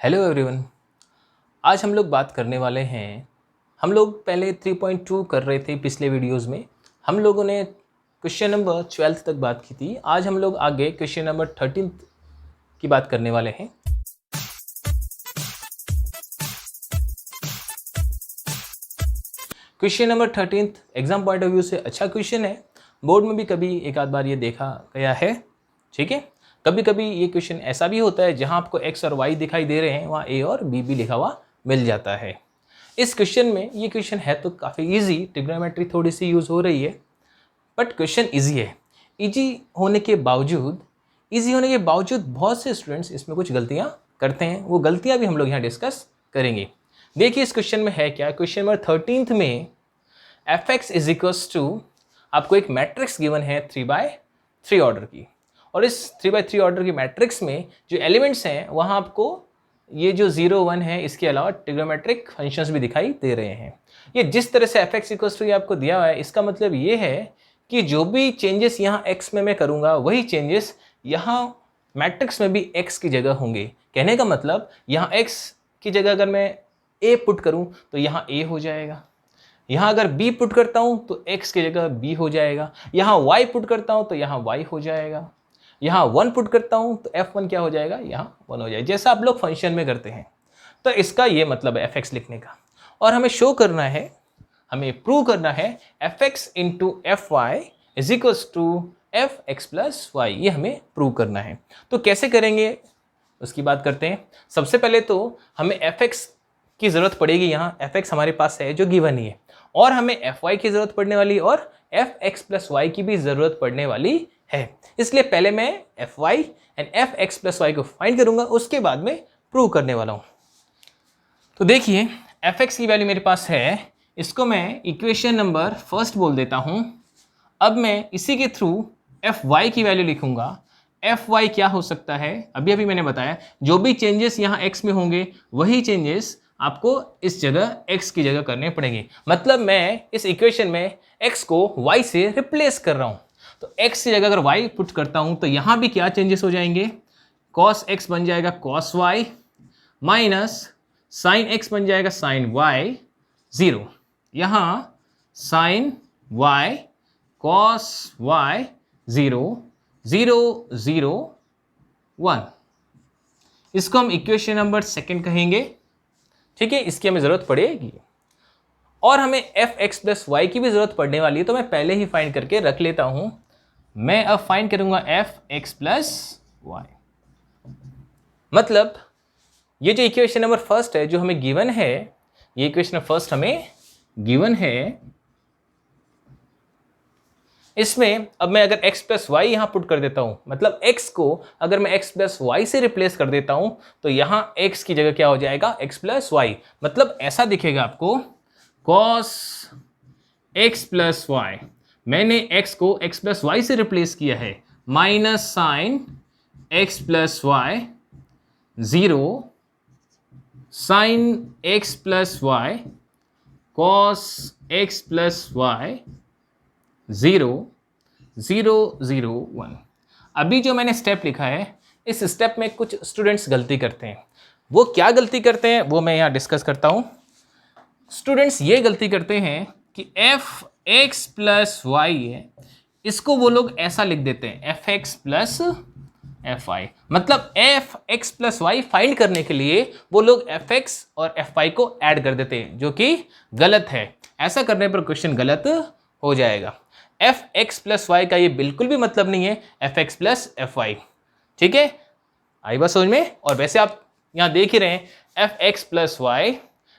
Hello everyone. आज हम लोग बात करने वाले हैं। हम लोग पहले 3.2 कर रहे थे पिछले वीडियोस में। हम लोगों ने क्वेश्चन नंबर 12 तक बात की थी। आज हम लोग आगे क्वेश्चन नंबर 13 की बात करने वाले हैं। Question number 13 exam point of view से अच्छा क्वेश्चन है। बोर्ड में भी कभी एक आध बार ये देखा गया है, ठीक है। कभी कभी ये क्वेश्चन ऐसा भी होता है जहां आपको एक्स और वाई दिखाई दे रहे हैं, वहाँ ए और बी भी लिखा हुआ मिल जाता है। इस क्वेश्चन में ये क्वेश्चन है तो काफ़ी इजी, ट्रिग्नोमेट्री थोड़ी सी यूज़ हो रही है, बट क्वेश्चन इजी है। इजी होने के बावजूद बहुत से स्टूडेंट्स इसमें कुछ गलतियाँ करते हैं। वो गलतियाँ भी हम लोग यहाँ डिस्कस करेंगे। देखिए इस क्वेश्चन में है क्या। क्वेश्चन नंबर 13 में f x is equals to, आपको एक मैट्रिक्स गिवन है 3/3 ऑर्डर की, और इस 3/3 ऑर्डर की मैट्रिक्स में जो एलिमेंट्स हैं वहाँ आपको ये जो 0 1 है, इसके अलावा ट्रिग्नोमेट्रिक फंक्शंस भी दिखाई दे रहे हैं। ये जिस तरह से एफ एक्स इक्वल्स टू ये आपको दिया हुआ है, इसका मतलब ये है कि जो भी चेंजेस यहाँ एक्स में मैं करूँगा वही चेंजेस यहाँ मैट्रिक्स में भी एक्स की जगह होंगे। कहने का मतलब यहाँ एक्स की जगह अगर मैं ए पुट करूँ तो यहाँ ए हो जाएगा, यहाँ अगर b पुट करता हूँ तो x की जगह b हो जाएगा, यहाँ y पुट करता हूँ तो यहाँ y हो जाएगा, यहाँ 1 पुट करता हूँ तो f1 क्या हो जाएगा, यहाँ 1 हो जाएगा, जैसा आप लोग फंक्शन में करते हैं। तो इसका ये मतलब है fx लिखने का। और हमें शो करना है, हमें प्रूव करना है fx into f y is equals to f x plus y, ये हमें प्रूव करना है। तो कैसे करेंगे उसकी बात करते हैं। सबसे पहले तो हमें fx की ज़रूरत पड़ेगी। यहाँ fx हमारे पास है जो गिवन ही है, और हमें fy की ज़रूरत पड़ने वाली और fx प्लस वाई की भी ज़रूरत पड़ने वाली है। इसलिए पहले मैं fy and fx plus y को फाइंड करूँगा, उसके बाद में प्रूव करने वाला हूँ। तो देखिए fx की वैल्यू मेरे पास है, इसको मैं इक्वेशन नंबर फर्स्ट बोल देता हूँ। अब मैं इसी के थ्रू fy की वैल्यू लिखूँगा। fy क्या हो सकता है, अभी मैंने बताया जो भी चेंजेस यहाँ x में होंगे वही चेंजेस आपको इस जगह x की जगह करने पड़ेंगे। मतलब मैं इस इक्वेशन में x को y से रिप्लेस कर रहा हूँ। तो x की जगह अगर y पुट करता हूँ तो यहाँ भी क्या चेंजेस हो जाएंगे, cos x बन जाएगा cos y, minus sin x बन जाएगा sin y, 0, यहाँ sin y cos y 0 0 0 1, इसको हम इक्वेशन नंबर सेकंड कहेंगे, ठीक है। इसकी हमें ज़रूरत पड़ेगी और हमें एफ एक्स प्लस वाई की भी ज़रूरत पड़ने वाली है, तो मैं पहले ही फाइंड करके रख लेता हूँ। मैं अब फाइंड करूँगा एफ एक्स प्लस वाई। मतलब ये जो इक्वेशन नंबर फर्स्ट है जो हमें गिवन है, ये इक्वेशन फर्स्ट हमें गिवन है, इसमें अब मैं अगर x प्लस वाई यहाँ पुट कर देता हूँ, मतलब x को अगर मैं x प्लस वाई से रिप्लेस कर देता हूँ तो यहाँ x की जगह क्या हो जाएगा, x प्लस वाई। मतलब ऐसा दिखेगा आपको, cos x प्लस वाई, मैंने x को x प्लस वाई से रिप्लेस किया है, minus sine x plus y 0 sine x plus y cos x plus y 0 0 0 1। अभी जो मैंने स्टेप लिखा है, इस स्टेप में कुछ स्टूडेंट्स गलती करते हैं। वो क्या गलती करते हैं वो मैं यहाँ डिस्कस करता हूँ। स्टूडेंट्स ये गलती करते हैं कि एफ एक्स प्लस वाई है, इसको वो लोग ऐसा लिख देते हैं F x plus F Y. मतलब F x plus Y find करने के लिए वो लोग एफ एक्स और एफ वाई को ऐड कर देते हैं, जो कि गलत है। ऐसा करने पर क्वेश्चन गलत हो जाएगा। एफ एक्स प्लस वाई का ये बिल्कुल भी मतलब नहीं है f x plus F y, ठीक है। आई बात समझ में। और वैसे आप यहाँ देख ही रहे हैं F x plus y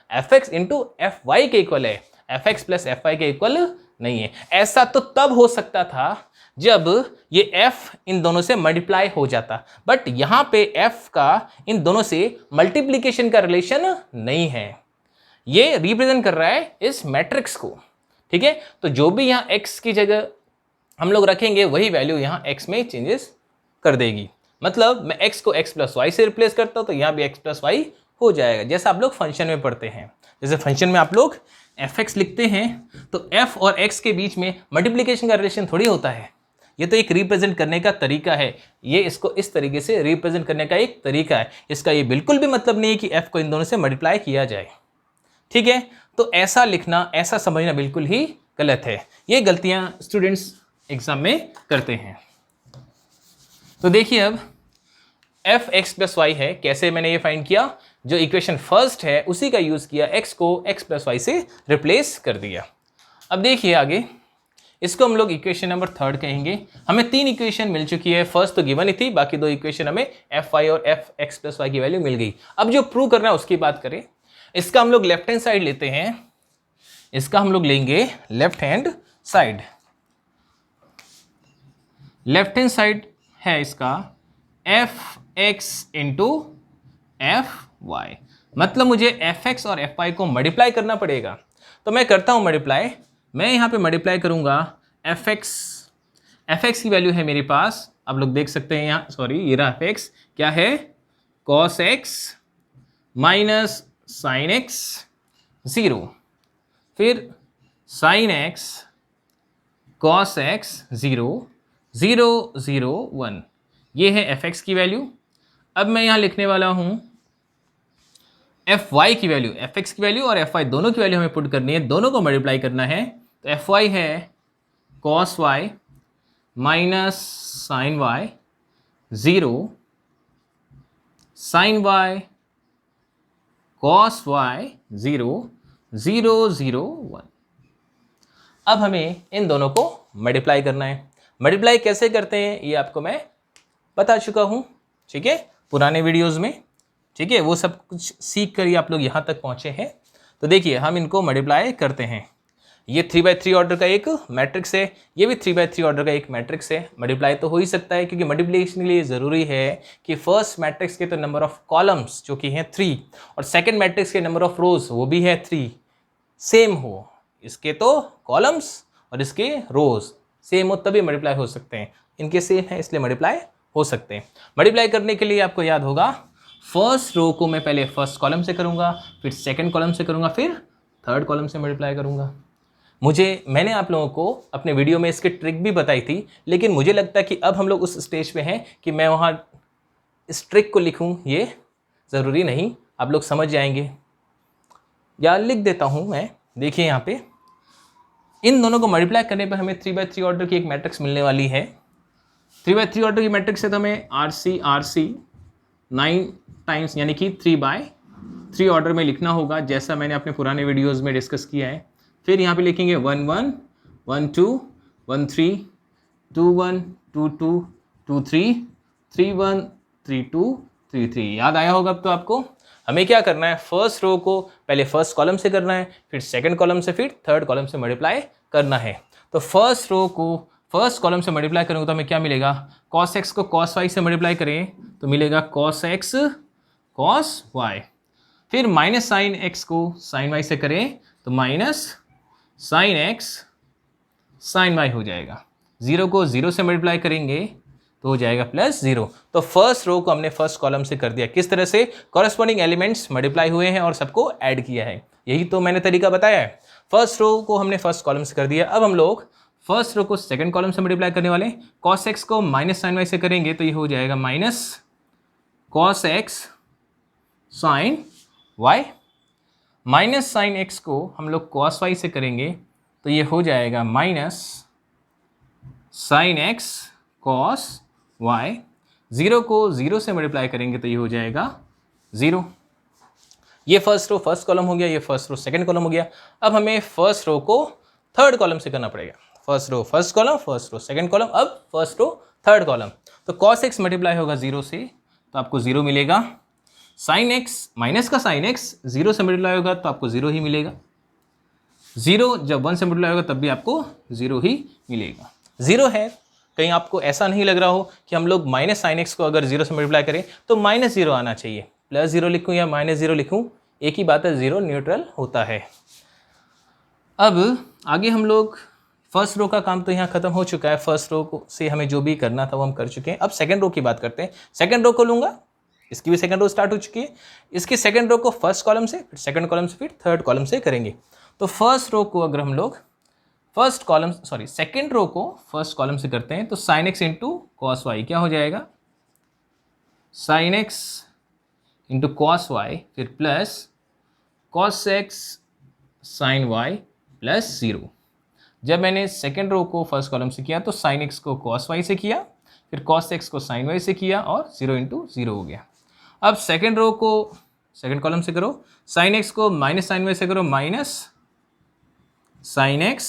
f x into f y के इक्वल है, f x plus F y के इक्वल नहीं है। ऐसा तो तब हो सकता था जब ये f इन दोनों से मल्टीप्लाई हो जाता, बट यहाँ पे f का इन दोनों से मल्टीप्लीकेशन का रिलेशन नहीं है, ये रिप्रेजेंट कर रहा है इस मैट्रिक्स को, ठीक है। तो जो भी यहाँ x की जगह हम लोग रखेंगे वही वैल्यू यहाँ x में चेंजेस कर देगी। मतलब मैं x को x प्लस वाई से रिप्लेस करता हूँ तो यहाँ भी x प्लस वाई हो जाएगा, जैसा आप लोग फंक्शन में पढ़ते हैं। जैसे फंक्शन में आप लोग एफ एक्स लिखते हैं तो f और x के बीच में मल्टीप्लीकेशन का रिलेशन थोड़ी होता है, ये तो एक रिप्रेजेंट करने का तरीका है, ये इसको इस तरीके से रिप्रेजेंट करने का एक तरीका है। इसका ये बिल्कुल भी मतलब नहीं है कि f को इन दोनों से मल्टीप्लाई किया जाए, ठीक है। तो ऐसा लिखना, ऐसा समझना बिल्कुल ही गलत है। ये गलतियां स्टूडेंट्स एग्जाम में करते हैं। तो देखिए अब एफ एक्स प्लस वाई है, कैसे मैंने ये फाइंड किया, जो इक्वेशन फर्स्ट है उसी का यूज किया, x को x प्लस वाई से रिप्लेस कर दिया। अब देखिए आगे, इसको हम लोग इक्वेशन नंबर थर्ड कहेंगे। हमें 3 इक्वेशन मिल चुकी है, फर्स्ट तो गिवन ही थी, बाकी 2 इक्वेशन हमें एफ वाई और एफ एक्स प्लस वाई की वैल्यू मिल गई। अब जो प्रूव करना है उसकी बात करें, इसका हम लोग लेफ्ट हैंड साइड लेते हैं, इसका हम लोग लेंगे left hand side. Left hand side है इसका f x into f Y, मतलब मुझे एफ एक्स और एफ वाई को मल्टीप्लाई करना पड़ेगा। तो मैं करता हूं मल्टीप्लाई, मैं यहां पे मल्टीप्लाई करूंगा एफ एक्स की वैल्यू है मेरे पास, आप लोग देख सकते हैं यहां, सॉरी ये रहा एफ एक्स, क्या है cos x minus sine x 0, फिर साइन एक्स कॉस एक्स 0 0 0 1, ये है एफ एक्स की वैल्यू। अब मैं यहां लिखने वाला हूं एफ वाई की वैल्यू, एफ एक्स की वैल्यू और एफ वाई दोनों की वैल्यू हमें पुट करनी है, दोनों को मल्टीप्लाई करना है। तो एफ वाई है cos y minus sine y 0 sine y cos y 0 0 0 1। अब हमें इन दोनों को मल्टीप्लाई करना है। मल्टीप्लाई कैसे करते हैं ये आपको मैं बता चुका हूं, ठीक है, पुराने वीडियोस में, ठीक है, वो सब कुछ सीख कर ही आप लोग यहाँ तक पहुँचे हैं। तो देखिए हम इनको मल्टीप्लाई करते हैं। ये 3/3 ऑर्डर का एक मैट्रिक्स है, ये भी 3/3 ऑर्डर का एक मैट्रिक्स है। मल्टीप्लाई तो हो ही सकता है, क्योंकि मल्टीप्लिकेशन के लिए ज़रूरी है कि फर्स्ट मैट्रिक्स के तो नंबर ऑफ कॉलम्स जो कि हैं 3 और सेकेंड मैट्रिक्स के नंबर ऑफ रोज वो भी है 3 सेम हो। इसके तो कॉलम्स और इसके रोज सेम हो तभी मल्टीप्लाई हो सकते हैं, इनके सेम है इसलिए मल्टीप्लाई हो सकते हैं। मल्टीप्लाई करने के लिए आपको याद होगा, फर्स्ट रो को मैं पहले फर्स्ट कॉलम से करूंगा, फिर सेकंड कॉलम से करूंगा, फिर थर्ड कॉलम से मल्टीप्लाई करूंगा। मैंने आप लोगों को अपने वीडियो में इसकी ट्रिक भी बताई थी, लेकिन मुझे लगता है कि अब हम लोग उस स्टेज पे हैं कि मैं वहाँ इस ट्रिक को लिखूँ, ये ज़रूरी नहीं, आप लोग समझ जाएंगे। या लिख देता हूँ मैं, देखिए यहाँ पे इन दोनों को मल्टीप्लाई करने पर हमें 3/3 ऑर्डर की एक मैट्रिक्स मिलने वाली है। 3/3 ऑर्डर की मैट्रिक्स है तो हमें RC 9 टाइम्स यानी कि 3/3 ऑर्डर में लिखना होगा, जैसा मैंने अपने पुराने वीडियोस में डिस्कस किया है। फिर यहाँ पे लिखेंगे 1 1 1 2 1 3 2 1 2 2 2 3 3 1 3 2 3 3। याद आया होगा अब तो आपको। हमें क्या करना है, फर्स्ट रो को पहले फर्स्ट कॉलम से करना है, फिर सेकंड कॉलम से, फिर थर्ड कॉलम से मल्टीप्लाई करना है। तो फर्स्ट रो को फर्स्ट कॉलम से मल्टीप्लाई करेंगे तो हमें क्या मिलेगा, कॉस एक्स को कॉस वाई से मल्टीप्लाई करें तो मिलेगा कॉस एक्स कॉस वाई, फिर माइनस साइन एक्स को साइन वाई से करें तो minus sine x sine y हो जाएगा। 0 को 0 से मल्टीप्लाई करेंगे तो हो जाएगा +0। तो फर्स्ट रो को हमने फर्स्ट कॉलम से कर दिया, किस तरह से, कॉरेस्पॉन्डिंग एलिमेंट्स मल्टीप्लाई हुए हैं और सबको ऐड किया है, यही तो मैंने तरीका बताया है। फर्स्ट रो को हमने फर्स्ट कॉलम से कर दिया। अब हम लोग फर्स्ट रो को सेकंड कॉलम से मल्टीप्लाई करने वाले, कॉस एक्स को माइनस साइन वाई से करेंगे तो ये हो जाएगा minus cos x sine y, minus sine x को हम लोग कॉस वाई से करेंगे तो ये हो जाएगा minus sine x cos y, 0 को 0 से मल्टीप्लाई करेंगे तो ये हो जाएगा 0। ये फर्स्ट रो फर्स्ट कॉलम हो गया, ये फर्स्ट रो सेकंड कॉलम हो गया। अब हमें फर्स्ट रो को थर्ड कॉलम से करना पड़ेगा। First row first column, first row second column, अब फर्स्ट रो थर्ड कॉलम। तो कॉस एक्स मल्टीप्लाई होगा 0 से तो आपको 0 मिलेगा, साइन एक्स माइनस का साइन एक्स 0 से मल्टीप्लाई होगा तो आपको 0 ही मिलेगा, 0 जब 1 से मल्टीप्लाई होगा तब भी आपको 0 ही मिलेगा। 0 है, कहीं आपको ऐसा नहीं लग रहा हो कि हम लोग माइनस साइन एक्स को अगर 0 से मल्टीप्लाई करें तो -0 आना चाहिए, +0 लिखूँ या -0 लिखूँ एक ही बात है, 0 न्यूट्रल होता है। अब आगे हम लोग फर्स्ट रो का काम तो यहाँ खत्म हो चुका है, फर्स्ट रो को से हमें जो भी करना था वो हम कर चुके हैं। अब सेकंड रो की बात करते हैं। सेकंड रो को लूँगा, इसकी भी सेकंड रो स्टार्ट हो चुकी है। इसकी सेकंड रो को फर्स्ट कॉलम से, फिर सेकंड कॉलम से, फिर थर्ड कॉलम से करेंगे। तो फर्स्ट रो को अगर हम लोग सेकेंड रो को फर्स्ट कॉलम से करते हैं, तो sine X into cos Y क्या हो जाएगा, sine X into cos Y, फिर plus cos x sine Y plus 0। जब मैंने सेकेंड रो को फर्स्ट कॉलम से किया तो साइन एक्स को कॉस वाई से किया, फिर कॉस एक्स को साइन वाई से किया और 0 इंटू 0 हो गया। अब सेकेंड रो को सेकेंड कॉलम से करो, साइन एक्स को माइनस साइन वाई से करो, minus sine x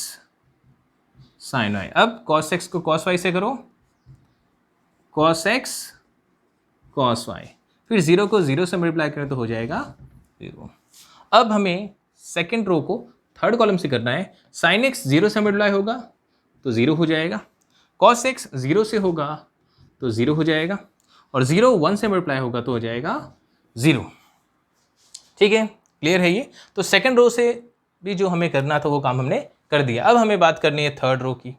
sine y. अब कॉस एक्स को कॉस वाई से करो, कॉस एक्स कॉस वाई, फिर 0 को 0 से मल्टीप्लाई करें तो हो जाएगा 0। अब हमें सेकेंड रो को थर्ड कॉलम से करना है, साइन एक्स 0 से मल्टीप्लाई होगा तो 0 हो जाएगा, कॉस एक्स 0 से होगा तो 0 हो जाएगा, और 0 1 से मल्टीप्लाई होगा तो हो जाएगा 0। ठीक है, क्लियर है ये। तो सेकेंड रो से भी जो हमें करना था वो काम हमने कर दिया। अब हमें बात करनी है थर्ड रो की।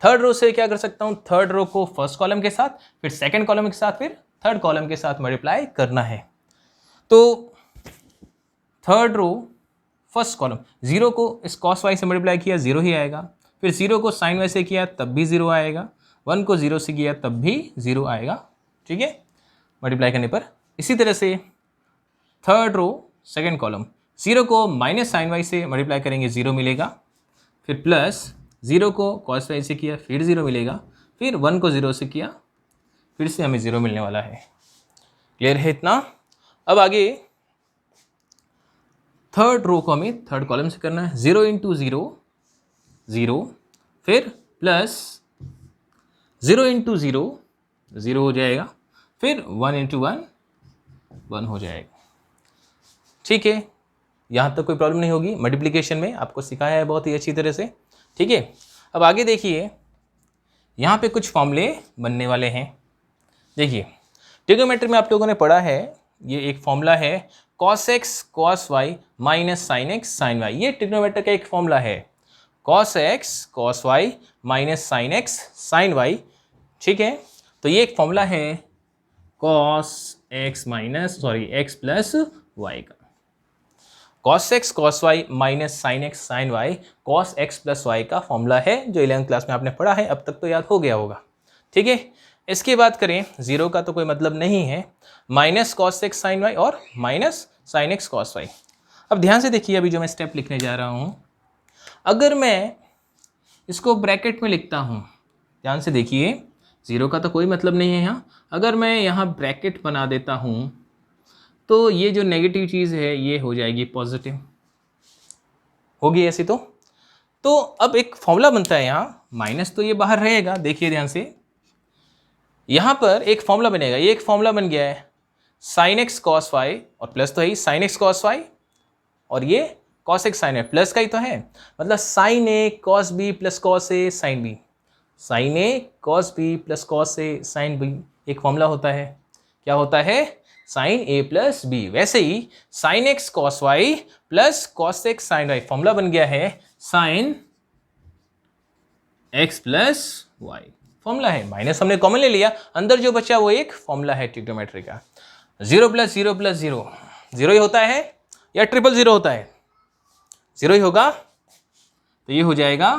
थर्ड रो से क्या कर सकता हूँ, थर्ड रो को फर्स्ट कॉलम के साथ, फिर सेकेंड कॉलम के साथ, फिर थर्ड कॉलम के साथ मल्टीप्लाई करना है। तो थर्ड रो फर्स्ट कॉलम, 0 को इस कॉस वाई से मल्टीप्लाई किया 0 ही आएगा, फिर 0 को साइन वाई से किया तब भी 0 आएगा, 1 को 0 से किया तब भी 0 आएगा। ठीक है, मल्टीप्लाई करने पर। इसी तरह से थर्ड रो सेकेंड कॉलम, 0 को माइनस साइन वाई से मल्टीप्लाई करेंगे 0 मिलेगा, फिर प्लस 0 को कॉस वाई से किया फिर 0 मिलेगा, फिर 1 को 0 से किया फिर से हमें 0 मिलने वाला है। क्लियर है इतना। अब आगे थर्ड रो को हमें थर्ड कॉलम से करना है, 0 इंटू 0 0, फिर प्लस 0 इंटू 0 0 हो जाएगा, फिर 1 इंटू 1 1 हो जाएगा। ठीक है, यहाँ तक कोई प्रॉब्लम नहीं होगी। मल्टीप्लिकेशन में आपको सिखाया है बहुत ही अच्छी तरह से। ठीक है, अब आगे देखिए, यहाँ पे कुछ फॉर्मूले बनने वाले हैं। देखिए, ट्रिग्नोमेट्री में आप लोगों ने पढ़ा है, ये एक फॉर्मूला है cos x cos y minus sine x sine y. ये ट्रिग्नोमेट्री का एक फॉर्मूला है, cos x cos y minus sine x sine y. ठीक है, तो ये एक फॉर्मूला है cos x x plus y का। cos x cos y minus sine x sine y cos x plus y का फॉर्मूला है, जो 11th क्लास में आपने पढ़ा है, अब तक तो याद हो गया होगा। ठीक है, इसकी बात करें, 0 का तो कोई मतलब नहीं है, minus cos x sine Y और minus sine x cos Y. अब ध्यान से देखिए, अभी जो मैं स्टेप लिखने जा रहा हूँ, अगर मैं इसको ब्रैकेट में लिखता हूँ, ध्यान से देखिए, 0 का तो कोई मतलब नहीं है यहाँ, अगर मैं यहाँ ब्रैकेट बना देता हूँ तो ये जो नेगेटिव चीज़ है ये हो जाएगी पॉजिटिव, होगी ऐसी। तो अब एक फॉर्मूला बनता है यहाँ, माइनस तो ये बाहर रहेगा, देखिए ध्यान से, यहाँ पर एक फॉर्मूला बनेगा, ये एक फॉर्मूला बन गया है साइन एक्स कॉस वाई, और प्लस तो है ही साइन एक्स कॉस वाई, और ये cos x sine Y plus का ही तो है, मतलब sine a cos b plus cos a sine b, sine a cos b plus cos a sine b एक फॉर्मूला होता है। क्या होता है, साइन ए प्लस बी। वैसे ही sine x cos Y plus cos x sine Y formula बन गया है sine X plus Y, formula है। माइनस हमने कॉमन ले लिया, अंदर जो बचा वो एक फॉर्मूला है ट्रिग्नोमेट्री का। 0 प्लस 0 प्लस 0 0 ही होता है या ट्रिपल 0 होता है, 0 ही होगा, तो ये हो जाएगा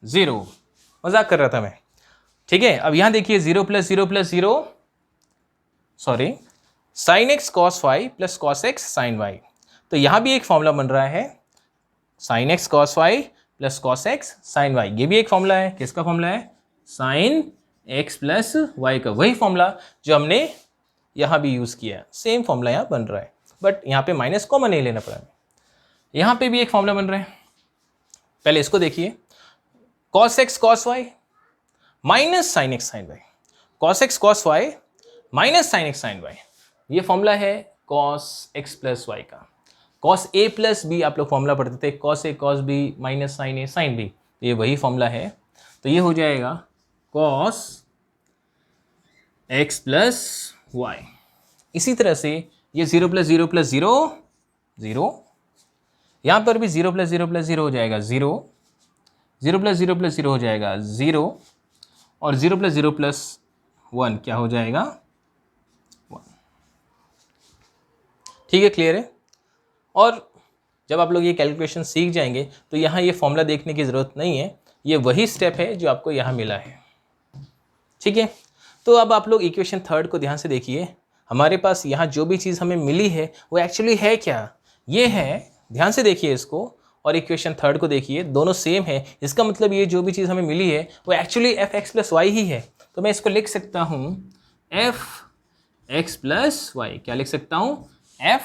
0। मजाक कर रहा था मैं। ठीक है, अब यहां देखिए, 0 plus 0 plus 0 sine x cos Y plus cos x sine y, तो यहां भी एक फॉर्मूला बन रहा है sine x cos Y plus cos x sine y. ये भी एक फॉर्मूला है, किसका फॉर्मूला है, साइन एक्स प्लस वाई का, वही फॉर्मूला जो हमने यहाँ भी यूज़ किया है, सेम फॉर्मूला यहाँ बन रहा है, बट यहाँ पे माइनस कॉमन नहीं लेना पड़ा। यहाँ पे भी एक फॉर्मूला बन रहा है, पहले इसको देखिए, cos x cos y minus sine x sine y, cos x cos y minus sine x sine y, ये फॉर्मूला है कॉस एक्स प्लस वाई का। कॉस ए प्लस बी आप लोग फॉर्मूला पढ़ते थे, cos a cos b minus sine a sine b, ये वही formula है। तो ये हो जाएगा कॉस एक्स प्लस वाई। इसी तरह से ये 0 प्लस 0 प्लस 0 0, यहाँ पर भी 0 प्लस 0 प्लस 0 हो जाएगा 0, 0 प्लस 0 प्लस 0 हो जाएगा 0, और 0 प्लस 0 प्लस 1 क्या हो जाएगा 1। ठीक है, क्लियर है। और जब आप लोग ये कैलकुलेशन सीख जाएंगे तो यहाँ ये फॉर्मूला देखने की ज़रूरत नहीं है, ये वही स्टेप है जो आपको यहाँ मिला है, ठीक है। तो अब आप लोग इक्वेशन थर्ड को ध्यान से देखिए, हमारे पास यहाँ जो भी चीज़ हमें मिली है वो एक्चुअली है क्या, ये है, ध्यान से देखिए इसको, और इक्वेशन थर्ड को देखिए, दोनों सेम है। इसका मतलब ये जो भी चीज़ हमें मिली है वो actually F x plus why he है। तो मैं इसको लिख सकता हूँ एफ एक्स प्लस वाई, क्या लिख सकता हूँ, एफ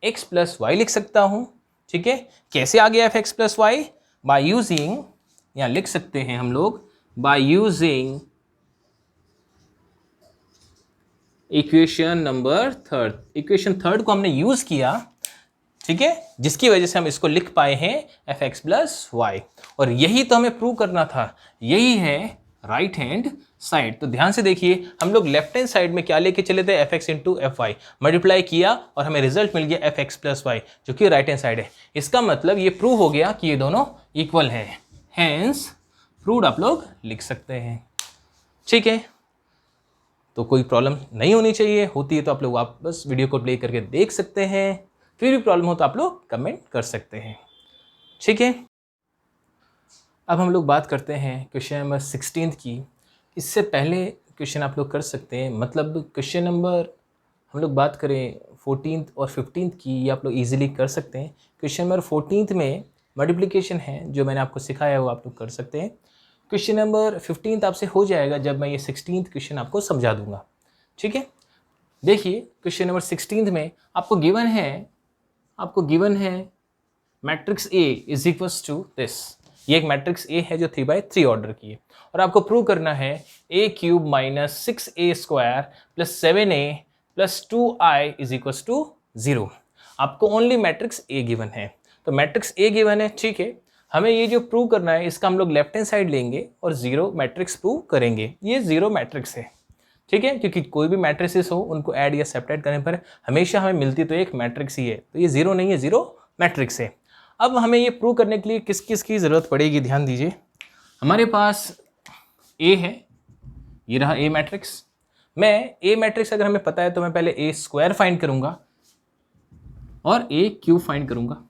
एक्स प्लस वाई लिख सकता हूँ, ठीक है। कैसे आ गया f x plus y, by using, यहाँ लिख सकते हैं हम लोग by using equation number third. Equation third को हमने यूज किया, ठीक है, जिसकी वजह से हम इसको लिख पाए हैं एफ एक्स प्लस वाई। और यही तो हमें प्रूव करना था, यही है राइट हैंड साइड। तो ध्यान से देखिए, हम लोग लेफ्ट हैंड साइड में क्या लेके चले थे, f x into f y, multiply किया और हमें रिजल्ट मिल गया एफ एक्स प्लस वाई, जो कि राइट हैंड साइड है। इसका मतलब ये प्रूव हो गया कि ये दोनों इक्वल है, हैंस प्रूव्ड आप लोग लिख सकते हैं, ठीक है। तो कोई प्रॉब्लम नहीं होनी चाहिए, होती है तो आप लोग वापस वीडियो को प्ले करके देख सकते हैं, फिर भी प्रॉब्लम हो तो आप लोग कमेंट कर सकते हैं, ठीक है। अब हम लोग बात करते हैं क्वेश्चन नंबर 16 की। इससे पहले क्वेश्चन आप लोग कर सकते हैं, मतलब क्वेश्चन नंबर हम लोग बात करें 14 और 15 की, ये आप लोग इजीली कर सकते हैं। क्वेश्चन नंबर 14 में मल्टीप्लिकेशन है, जो मैंने आपको सिखाया है वो आप लोग कर सकते हैं। क्वेश्चन नंबर 15 आपसे हो जाएगा जब मैं ये 16th क्वेश्चन आपको समझा दूंगा, ठीक है। देखिए क्वेश्चन नंबर 16 में आपको गिवन है matrix a is equals to this. ये एक मैट्रिक्स ए है जो 3/3 ऑर्डर की है, और आपको प्रूव करना है A cube minus 6a square plus 7a plus 2i is equals to 0। आपको ओनली मैट्रिक्स ए गिवन है, तो मैट्रिक्स ए गिवन है, ठीक है। हमें ये जो प्रूव करना है इसका हम लोग लेफ्ट हैंड साइड लेंगे और 0 मैट्रिक्स प्रूव करेंगे। ये 0 मैट्रिक्स है, ठीक है, क्योंकि कोई भी मैट्रिसेस हो उनको ऐड या सेपरेट करने पर हमेशा हमें मिलती तो एक मैट्रिक्स ही है, तो ये 0 नहीं है, 0 मैट्रिक्स है। अब हमें ये प्रूव करने के लिए किस किस की ज़रूरत पड़ेगी, ध्यान दीजिए। हमारे पास ए है, ये रहा ए मैट्रिक्स। मैं ए मैट्रिक्स अगर हमें पता है तो मैं पहले ए स्क्वायर फाइंड करूंगा और ए क्यूब फाइंड करूंगा।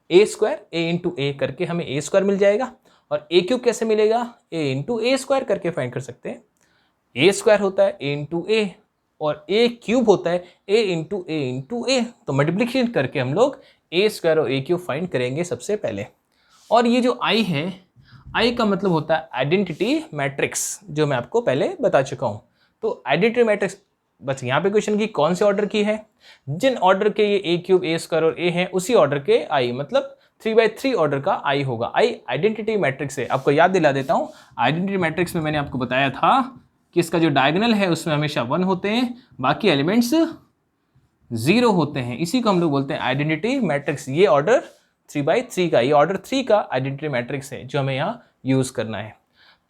ए स्क्वायर ए इंटू ए करके हमें ए स्क्वायर मिल जाएगा, और ए क्यूब कैसे मिलेगा, ए इंटू ए स्क्वायर करके फाइंड कर सकते हैं। ए स्क्वायर होता है ए इंटू ए और ए क्यूब होता है ए इंटू ए इंटू ए, तो मल्टीप्लिकेशन करके हम लोग ए स्क्वायर और ए क्यूब फाइंड करेंगे सबसे पहले। और ये जो आई है, आई का मतलब होता है आइडेंटिटी मैट्रिक्स, जो मैं आपको पहले बता चुका हूँ। तो आइडेंटिटी मैट्रिक्स बस यहाँ पे क्वेश्चन की कौन से ऑर्डर की है, जिन ऑर्डर के ये ए क्यूब ए स्क्वायर और ए हैं उसी ऑर्डर के आई, मतलब 3/3 ऑर्डर का आई होगा। आई आइडेंटिटी मैट्रिक्स है। आपको याद दिला देता हूँ, आइडेंटिटी मैट्रिक्स में मैंने आपको बताया था कि इसका जो डायगोनल है उसमें हमेशा 1 होते हैं, बाकी एलिमेंट्स 0 होते हैं। इसी को हम लोग बोलते हैं आइडेंटिटी मैट्रिक्स। ये ऑर्डर 3/3 का, ये ऑर्डर 3 का आइडेंटिटी मैट्रिक्स है जो हमें यहाँ यूज़ करना है।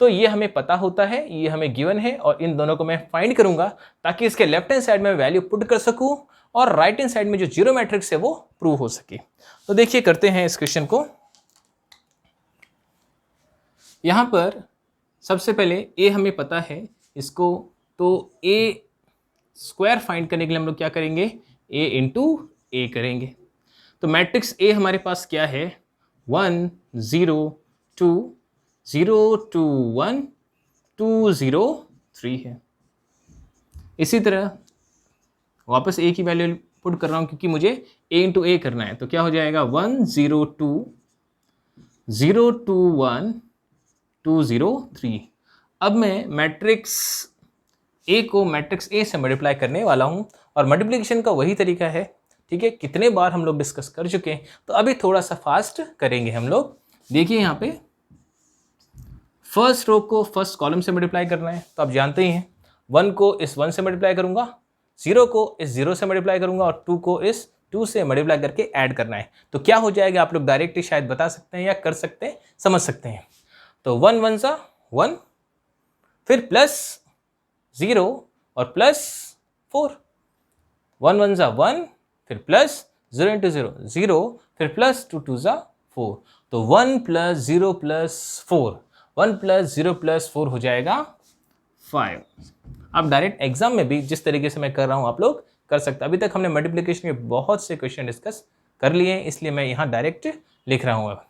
तो ये हमें पता होता है, ये हमें गिवन है, और इन दोनों को मैं फाइंड करूंगा ताकि इसके लेफ्ट हैंड साइड में वैल्यू पुट कर सकूं और राइट हैंड साइड में जो 0 मैट्रिक्स है वो प्रूव हो सके। तो देखिए करते हैं इस क्वेश्चन को। यहाँ पर सबसे पहले ए हमें पता है इसको, तो ए स्क्वायर फाइंड करने के लिए हम लोग क्या करेंगे, ए इंटू ए करेंगे। तो मैट्रिक्स ए हमारे पास क्या है, 1 0 2 0 2 1 2 0 3 है। इसी तरह वापस ए की वैल्यू पुट कर रहा हूँ क्योंकि मुझे ए इंटू ए करना है, तो क्या हो जाएगा 1 0 2 0 2 1 2 0 3। अब मैं मैट्रिक्स ए को मैट्रिक्स ए से मल्टीप्लाई करने वाला हूँ, और मल्टीप्लिकेशन का वही तरीका है, ठीक है, कितने बार हम लोग डिस्कस कर चुके हैं, तो अभी थोड़ा सा फास्ट करेंगे हम लोग। देखिए यहाँ पे फर्स्ट रो को फर्स्ट कॉलम से मल्टीप्लाई करना है, तो आप जानते ही हैं 1 को इस 1 से मल्टीप्लाई करूंगा, 0 को इस 0 से मल्टीप्लाई करूंगा, और 2 को इस 2 से मल्टीप्लाई करके ऐड करना है। तो क्या हो जाएगा आप लोग डायरेक्टली शायद बता सकते हैं या कर सकते हैं, समझ सकते हैं। तो 1 1 सा 1, फिर प्लस 0 और प्लस 4, 1 1 सा 1, फिर प्लस 0 इंटू 0 0, फिर प्लस 2 2 सा 4, तो 1 प्लस 0 प्लस 4, 1 प्लस 0 प्लस 4 हो जाएगा 5। अब डायरेक्ट एग्जाम में भी जिस तरीके से मैं कर रहा हूँ आप लोग कर सकते हैं। अभी तक हमने मल्टीप्लिकेशन के बहुत से क्वेश्चन डिस्कस कर लिए हैं, इसलिए मैं यहाँ डायरेक्ट लिख रहा हूँ। अब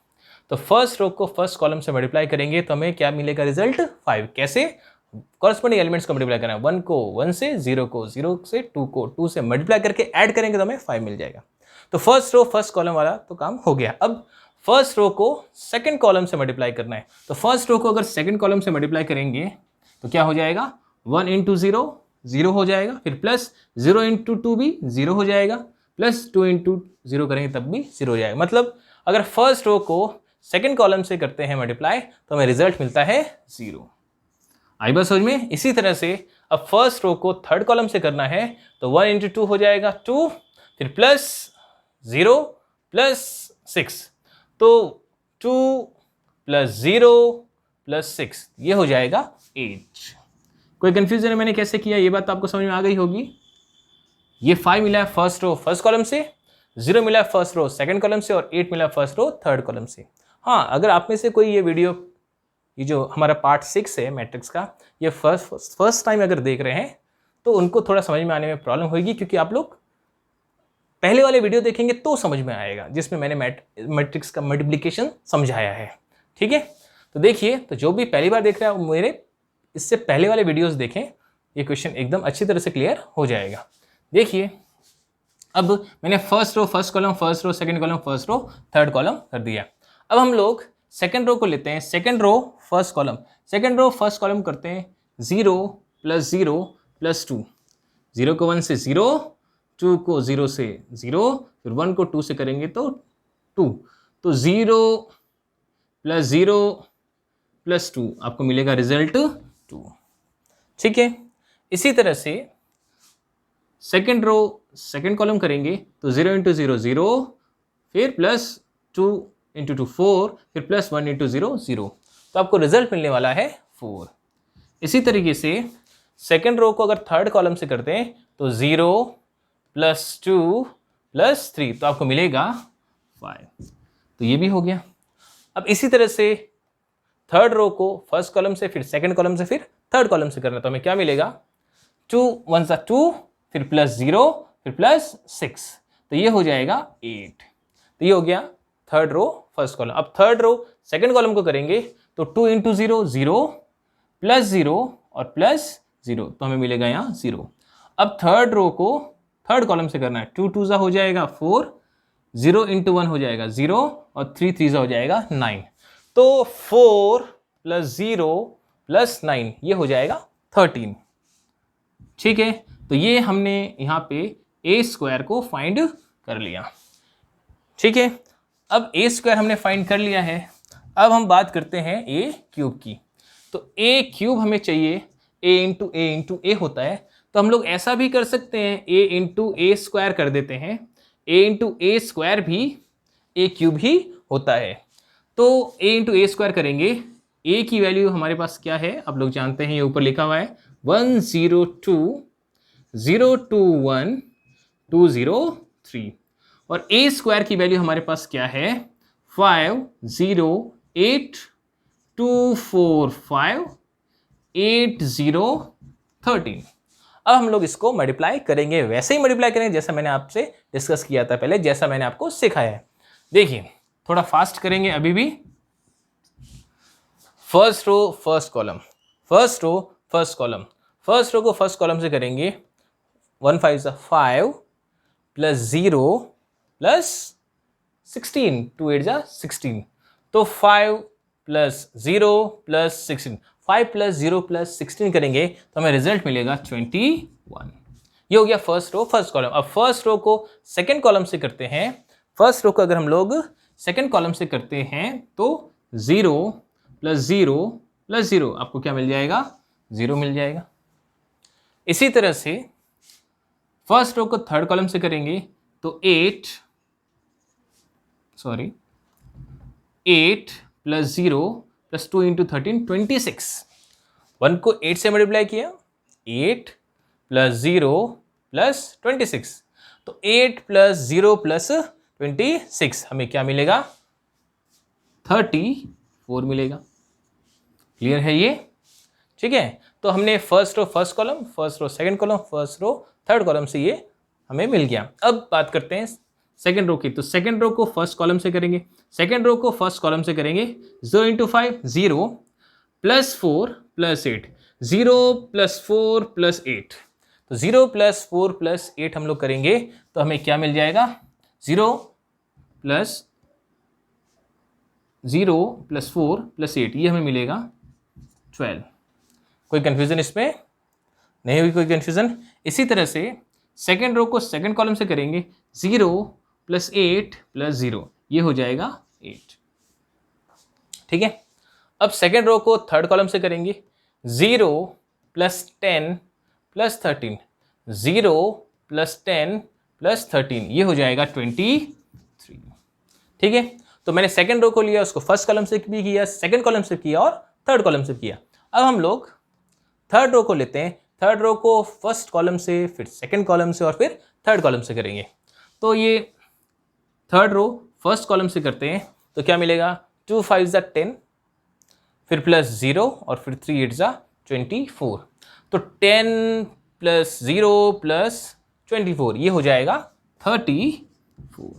तो फर्स्ट रो को फर्स्ट कॉलम से मल्टीप्लाई करेंगे तो हमें क्या मिलेगा रिजल्ट 5। कैसे? कॉरस्पॉन्डिंग एलिमेंट्स को मल्टीप्लाई करना है, 1 को 1 से, 0 को 0 से, 2 को 2 से मल्टीप्लाई करके ऐड करेंगे तो हमें 5 मिल जाएगा। तो फर्स्ट रो फर्स्ट कॉलम वाला तो काम हो गया। अब फर्स्ट रो को सेकंड कॉलम से मल्टीप्लाई करना है। तो फर्स्ट रो को अगर सेकंड कॉलम से मल्टीप्लाई करेंगे तो क्या हो जाएगा, 1 इंटू 0 0 हो जाएगा, फिर प्लस 0 इंटू 2 भी 0 हो जाएगा, प्लस 2 इंटू 0 करेंगे तब भी 0 हो जाएगा। मतलब अगर फर्स्ट रो को सेकंड कॉलम से करते हैं मल्टीप्लाई तो हमें रिजल्ट मिलता है 0। आई बात समझ में? इसी तरह से अब फर्स्ट रो को थर्ड कॉलम से करना है तो 1 इंटू 2 हो जाएगा 2, फिर प्लस 0 प्लस 6, तो 2 प्लस 0 प्लस 6 ये हो जाएगा 8। कोई कंफ्यूजन है मैंने कैसे किया, ये बात तो आपको समझ में आ गई होगी। ये 5 मिला है फर्स्ट रो फर्स्ट कॉलम से, 0 मिला है फर्स्ट रो सेकंड कॉलम से और 8 मिला है फर्स्ट रो थर्ड कॉलम से। हाँ, अगर आप में से कोई ये वीडियो, ये जो हमारा पार्ट 6 है मैट्रिक्स का, ये फर्स्ट टाइम अगर देख रहे हैं तो उनको थोड़ा समझ में आने में प्रॉब्लम होगी, क्योंकि आप लोग पहले वाले वीडियो देखेंगे तो समझ में आएगा जिसमें मैंने मैट्रिक्स का मल्टीप्लिकेशन समझाया है। ठीक है, तो देखिए, तो जो भी पहली बार देख रहा है वो मेरे इससे पहले वाले वीडियोस देखें, ये क्वेश्चन एकदम अच्छी तरह से क्लियर हो जाएगा। देखिए, अब मैंने first row first column, first row second column, first row third column कर दिया। अब हम लोग सेकंड रो को लेते हैं, second row first column, second row first column करते हैं 0 प्लस 0 प्लस 2, 0 को 1 से 0, 2 को 0 से 0, फिर 1 को 2 से करेंगे तो 2, तो 0 प्लस 0 प्लस 2 आपको मिलेगा रिजल्ट 2। ठीक है, इसी तरह से सेकेंड रो सेकेंड कॉलम करेंगे तो 0 इंटू 0 0, फिर प्लस 2 इंटू 2 4, फिर प्लस 1 इंटू 0 0, तो आपको रिजल्ट मिलने वाला है 4। इसी तरीके से सेकेंड रो को अगर थर्ड कॉलम से करते हैं तो 0 प्लस 2 प्लस 3, तो आपको मिलेगा 5। तो ये भी हो गया। अब इसी तरह से थर्ड रो को फर्स्ट कॉलम से, फिर सेकंड कॉलम से, फिर थर्ड कॉलम से करना, तो हमें क्या मिलेगा, 2 1 2, फिर प्लस 0, फिर प्लस 6, तो ये हो जाएगा 8। तो ये हो गया थर्ड रो फर्स्ट कॉलम। अब थर्ड रो सेकंड कॉलम को करेंगे तो 2 इंटू 0 0, प्लस 0 और प्लस 0, तो हमें मिलेगा यहाँ 0। अब थर्ड रो को थर्ड कॉलम से करना है, 2 2 हो जाएगा 4, 0 इंटू 1 हो जाएगा 0 और 3 3 हो जाएगा 9, तो 4 प्लस 0 प्लस 9 ये हो जाएगा 13। ठीक है, तो ये हमने यहाँ पे ए स्क्वायर को फाइंड कर लिया। ठीक है, अब ए स्क्वायर हमने फाइंड कर लिया है। अब हम बात करते हैं ए क्यूब की। तो ए क्यूब हमें चाहिए, ए इंटू ए होता है, तो हम लोग ऐसा भी कर सकते हैं, ए इंटू ए स्क्वायर कर देते हैं। ए इंटू ए स्क्वायर भी ए क्यूब ही होता है। तो ए इंटू ए स्क्वायर करेंगे, ए की वैल्यू हमारे पास क्या है आप लोग जानते हैं, ये ऊपर लिखा हुआ है 102 021 203, और ए स्क्वायर की वैल्यू हमारे पास क्या है 508 245 8013। अब हम लोग इसको मल्टीप्लाई करेंगे, वैसे ही मल्टीप्लाई करेंगे जैसा मैंने आपसे डिस्कस किया था पहले, जैसा मैंने आपको सिखाया है। देखिए, थोड़ा फास्ट करेंगे अभी भी। First row first column, first row first column, first row को फर्स्ट कॉलम से करेंगे, 1 5 5 प्लस 0 प्लस 16, 2 8 16, तो 5 प्लस 0 प्लस 16, 5 प्लस 0 प्लस 16 करेंगे तो हमें रिजल्ट मिलेगा 21। ये हो गया फर्स्ट रो फर्स्ट कॉलम। अब फर्स्ट रो को सेकंड कॉलम से करते हैं। फर्स्ट रो को अगर हम लोग सेकंड कॉलम से करते हैं तो 0 प्लस 0 प्लस 0 आपको क्या मिल जाएगा, 0 मिल जाएगा। इसी तरह से फर्स्ट रो को थर्ड कॉलम से करेंगे तो 8 प्लस 0 प्लस 2 इंटू 13 26, 1 को 8 से मल्टीप्लाई किया, 8 प्लस 0 प्लस 26, तो 8 प्लस 0 प्लस 26 हमें क्या मिलेगा, 34 मिलेगा। क्लियर है ये? ठीक है, तो हमने first row first column, first row second column, first row third column से ये हमें मिल गया। अब बात करते हैं सेकेंड रो की, तो सेकेंड रो को फर्स्ट कॉलम से करेंगे, सेकेंड रो को फर्स्ट कॉलम से करेंगे, 0 into 5 0 plus 4 plus 8, 0 plus 4 plus 8, तो 0 प्लस 4 प्लस 8 हम लोग करेंगे तो हमें क्या मिल जाएगा, 0 प्लस 4 प्लस 8, ये हमें मिलेगा 12। कोई कंफ्यूजन इसमें नहीं हुई, कोई कंफ्यूजन? इसी तरह से सेकेंड रो को सेकेंड कॉलम से करेंगे, 0 प्लस 8 प्लस 0, ये हो जाएगा 8। ठीक है, अब सेकेंड रो को थर्ड कॉलम से करेंगे, 0 प्लस 10 प्लस 13, 0 प्लस 10 प्लस 13, ये हो जाएगा 23। ठीक है, तो मैंने सेकेंड रो को लिया, उसको फर्स्ट कॉलम से भी किया, सेकेंड कॉलम से किया और थर्ड कॉलम से किया। अब हम लोग थर्ड रो को लेते हैं, थर्ड रो को फर्स्ट कॉलम से, फिर सेकेंड कॉलम से और फिर थर्ड कॉलम से करेंगे। तो ये थर्ड रो फर्स्ट कॉलम से करते हैं तो क्या मिलेगा, 2 5 ज़ा 10, फिर प्लस 0 और फिर 3 8 ज़ा 24, तो 10 प्लस 0 प्लस 24, ये हो जाएगा 34।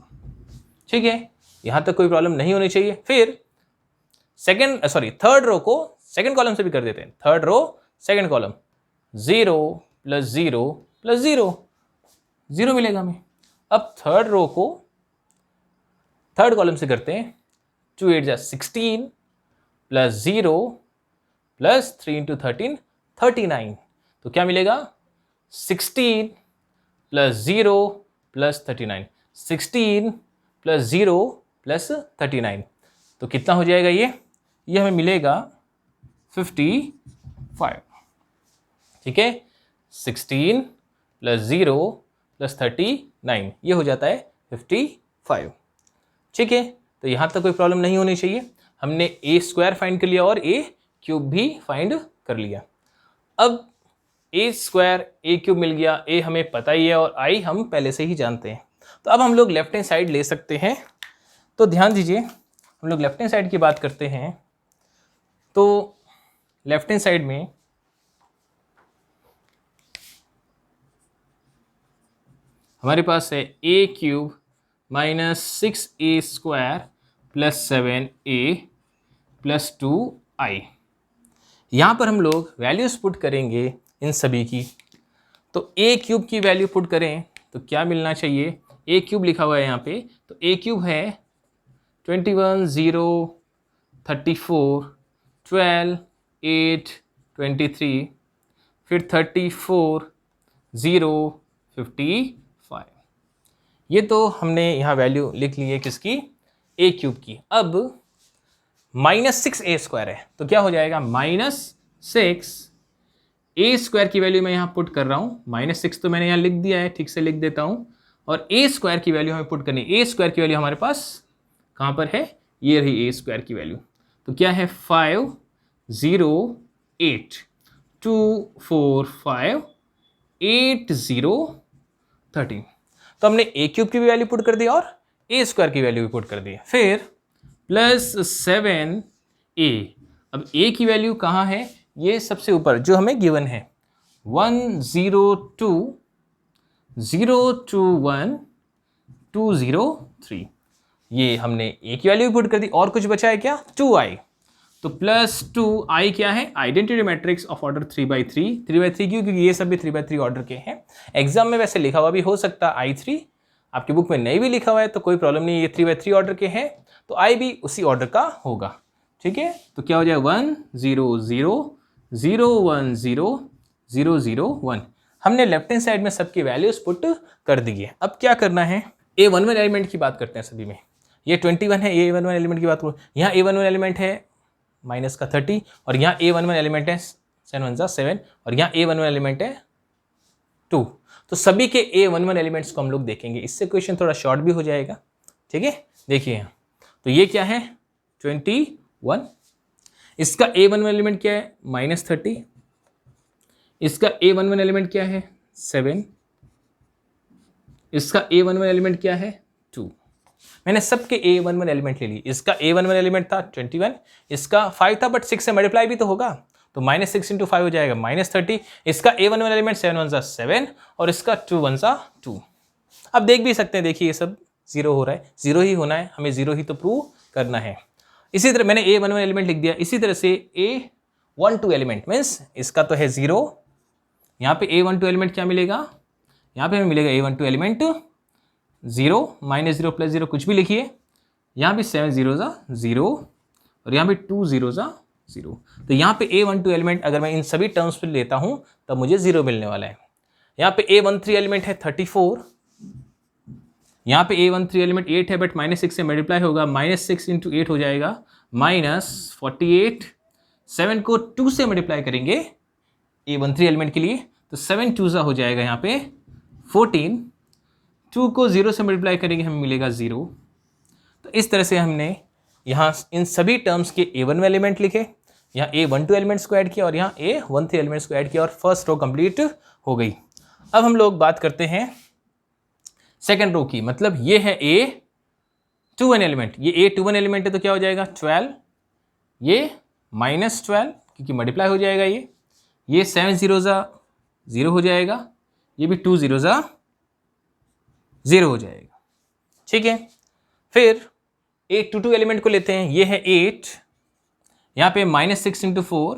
ठीक है, यहाँ तक कोई प्रॉब्लम नहीं होनी चाहिए। फिर थर्ड रो को सेकेंड कॉलम से भी कर देते हैं, third row second column, 0 plus 0 plus 0, 0 मिलेगा हमें। अब थर्ड रो को थर्ड कॉलम से करते हैं, 2 8 ज़ा 16 प्लस 0 प्लस 3 इंटू 13 39, तो क्या मिलेगा, 16 प्लस 0 प्लस 39, 16 प्लस 0 प्लस 39, तो कितना हो जाएगा ये हमें मिलेगा 55। ठीक है, 16 प्लस 0 प्लस 39, ये हो जाता है 55। ठीक है, तो यहाँ तक कोई प्रॉब्लम नहीं होनी चाहिए। हमने ए स्क्वायर फाइंड कर लिया और ए क्यूब भी फाइंड कर लिया। अब ए स्क्वायर ए क्यूब मिल गया, ए हमें पता ही है और आई हम पहले से ही जानते हैं। तो अब हम लोग लेफ्ट हैंड साइड ले सकते हैं। तो ध्यान दीजिए, हम लोग लेफ्ट हैंड साइड की बात करते हैं तो लेफ्ट हैंड साइड में हमारे पास है A cube minus 6a square plus 7a plus 2i। यहाँ पर हम लोग वैल्यूज पुट करेंगे इन सभी की। तो ए क्यूब की वैल्यू पुट करें तो क्या मिलना चाहिए, ए क्यूब लिखा हुआ है यहाँ पे, तो ए क्यूब है 21 0 34 12 8 23, फिर 34 0 55। ये तो हमने यहाँ वैल्यू लिख ली है किसकी, ए क्यूब की। अब -6a स्क्वायर है तो क्या हो जाएगा, -6 ए स्क्वायर की वैल्यू मैं यहाँ पुट कर रहा हूँ, -6 तो मैंने यहाँ लिख दिया है, ठीक से लिख देता हूँ, और ए स्क्वायर की वैल्यू हमें पुट करनी है। ए स्क्वायर की वैल्यू हमारे पास कहाँ पर है, ये रही ए स्क्वायर की वैल्यू, तो क्या है 5 0 8 2 4 5 8 0 13। तो हमने ए क्यूब की भी वैल्यू पुट कर दी और ए स्क्वायर की वैल्यू भी पुट कर दी। फिर प्लस 7a, अब a की वैल्यू कहाँ है, ये सबसे ऊपर जो हमें गिवन है, 1 0 2 0 2 1 2 0 3, ये हमने a की वैल्यू भी पुट कर दी। और कुछ बचा है क्या, 2i, तो प्लस 2i क्या है, identity matrix of order 3x3। 3x3 क्यों, क्योंकि ये सब भी 3x3 ऑर्डर के हैं। एग्जाम में वैसे लिखा हुआ भी हो सकता है i3, आपकी बुक में नहीं भी लिखा हुआ है तो कोई प्रॉब्लम नहीं, ये 3x3 ऑर्डर के हैं तो i भी उसी ऑर्डर का होगा। ठीक है, तो क्या हो जाए 1 0 0 0 1 0 0 0 1। हमने लेफ्ट हैंड साइड में सबकी वैल्यूज पुट कर दी है। अब क्या करना है, a11 एलिमेंट की बात करते हैं सभी में। ये 21 है, a11 एलिमेंट की बात करूँ, यहाँ a11 एलिमेंट है माइनस का 30, और यहाँ a11 एलिमेंट है 7 1 7, और यहाँ a11 एलिमेंट है 2। तो सभी के a11 एलिमेंट्स को हम लोग देखेंगे, इससे क्वेश्चन थोड़ा शॉर्ट भी हो जाएगा। ठीक है, देखिए यहाँ, तो ये क्या है 21, इसका a11 एलिमेंट क्या है -30, इसका a11 एलिमेंट क्या है 7, इसका a11 एलिमेंट क्या है 2। मैंने सबके a11 एलिमेंट ले ली। इसका a11 एलिमेंट था 21, इसका 5 था बट 6 से मल्टीप्लाई भी तो होगा, तो -6 × 5 हो जाएगा -30। इसका a11 एलिमेंट 7 1 7 और इसका 2 1 2। अब देख भी सकते हैं, देखिए ये सब 0 हो रहा है, 0 ही होना है, हमें 0 ही तो प्रूव करना है। इसी तरह मैंने A11 एलिमेंट लिख दिया, इसी तरह से A12 एलिमेंट मीन्स इसका तो है 0, यहाँ पे A12 एलिमेंट क्या मिलेगा, यहाँ पे हमें मिलेगा A12 एलिमेंट 0 -0 + 0 कुछ भी लिखिए, यहाँ पे 7 0 0 और यहाँ पे 2 0 0। तो यहाँ पे A12 एलिमेंट अगर मैं इन सभी टर्म्स पे लेता हूँ तब मुझे 0 मिलने वाला है। यहाँ पे A13 एलिमेंट है 34, यहाँ पे A13 एलिमेंट 8 है बट -6 से मल्टीप्लाई होगा, -6 × 8 हो जाएगा -48, 7 को 2 से मल्टीप्लाई करेंगे A13 एलिमेंट के लिए तो 7 2 हो जाएगा यहाँ पे 14, 2 को 0 से मल्टीप्लाई करेंगे हमें मिलेगा 0। तो इस तरह से हमने यहाँ इन सभी टर्म्स के A1 एलिमेंट लिखे, यहाँ A12 एलिमेंट्स को ऐड किया और यहाँ A13 एलिमेंट्स को ऐड किया और फर्स्ट रो कंप्लीट हो गई। अब हम लोग बात करते हैं सेकंड रो की, मतलब ये है A21 एलिमेंट, ये A21 एलिमेंट है तो क्या हो जाएगा 12, ये -12 क्योंकि मल्टीप्लाई हो जाएगा, ये 7 0 0 हो जाएगा, ये भी 2 0 0 हो जाएगा। ठीक है, फिर A22 एलिमेंट को लेते हैं, ये है 8, यहाँ पे -6 × 4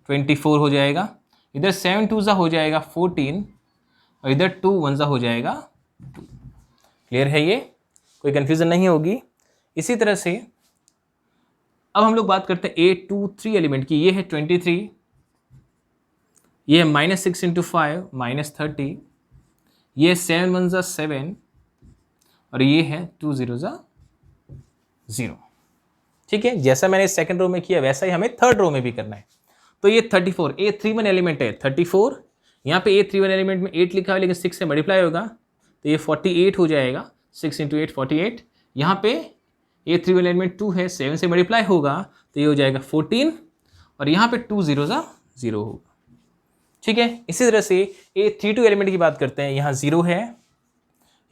24 हो जाएगा, इधर 7 2 हो जाएगा 14 और इधर 2 1 हो जाएगा 2। क्लियर है, ये कोई कन्फ्यूज़न नहीं होगी। इसी तरह से अब हम लोग बात करते हैं A23 एलिमेंट की, ये है 23, ये है -6 × 5 -30, ये 7 1 7 और ये है 2 0 0। ठीक है, जैसा मैंने सेकंड रो में किया वैसा ही हमें थर्ड रो में भी करना है। तो ये 34 A31 एलिमेंट है 34, यहाँ पे A31 एलिमेंट में 8 लिखा है लेकिन 6 से मल्टीप्लाई होगा तो ये 48 हो जाएगा, 6 × 8 48। यहाँ पे A31 एलिमेंट 2 है, 7 से मल्टीप्लाई होगा तो ये हो जाएगा 14 और यहाँ पे 2 0 0 होगा। ठीक है, इसी तरह से A32 एलिमेंट की बात करते हैं, यहाँ 0 है,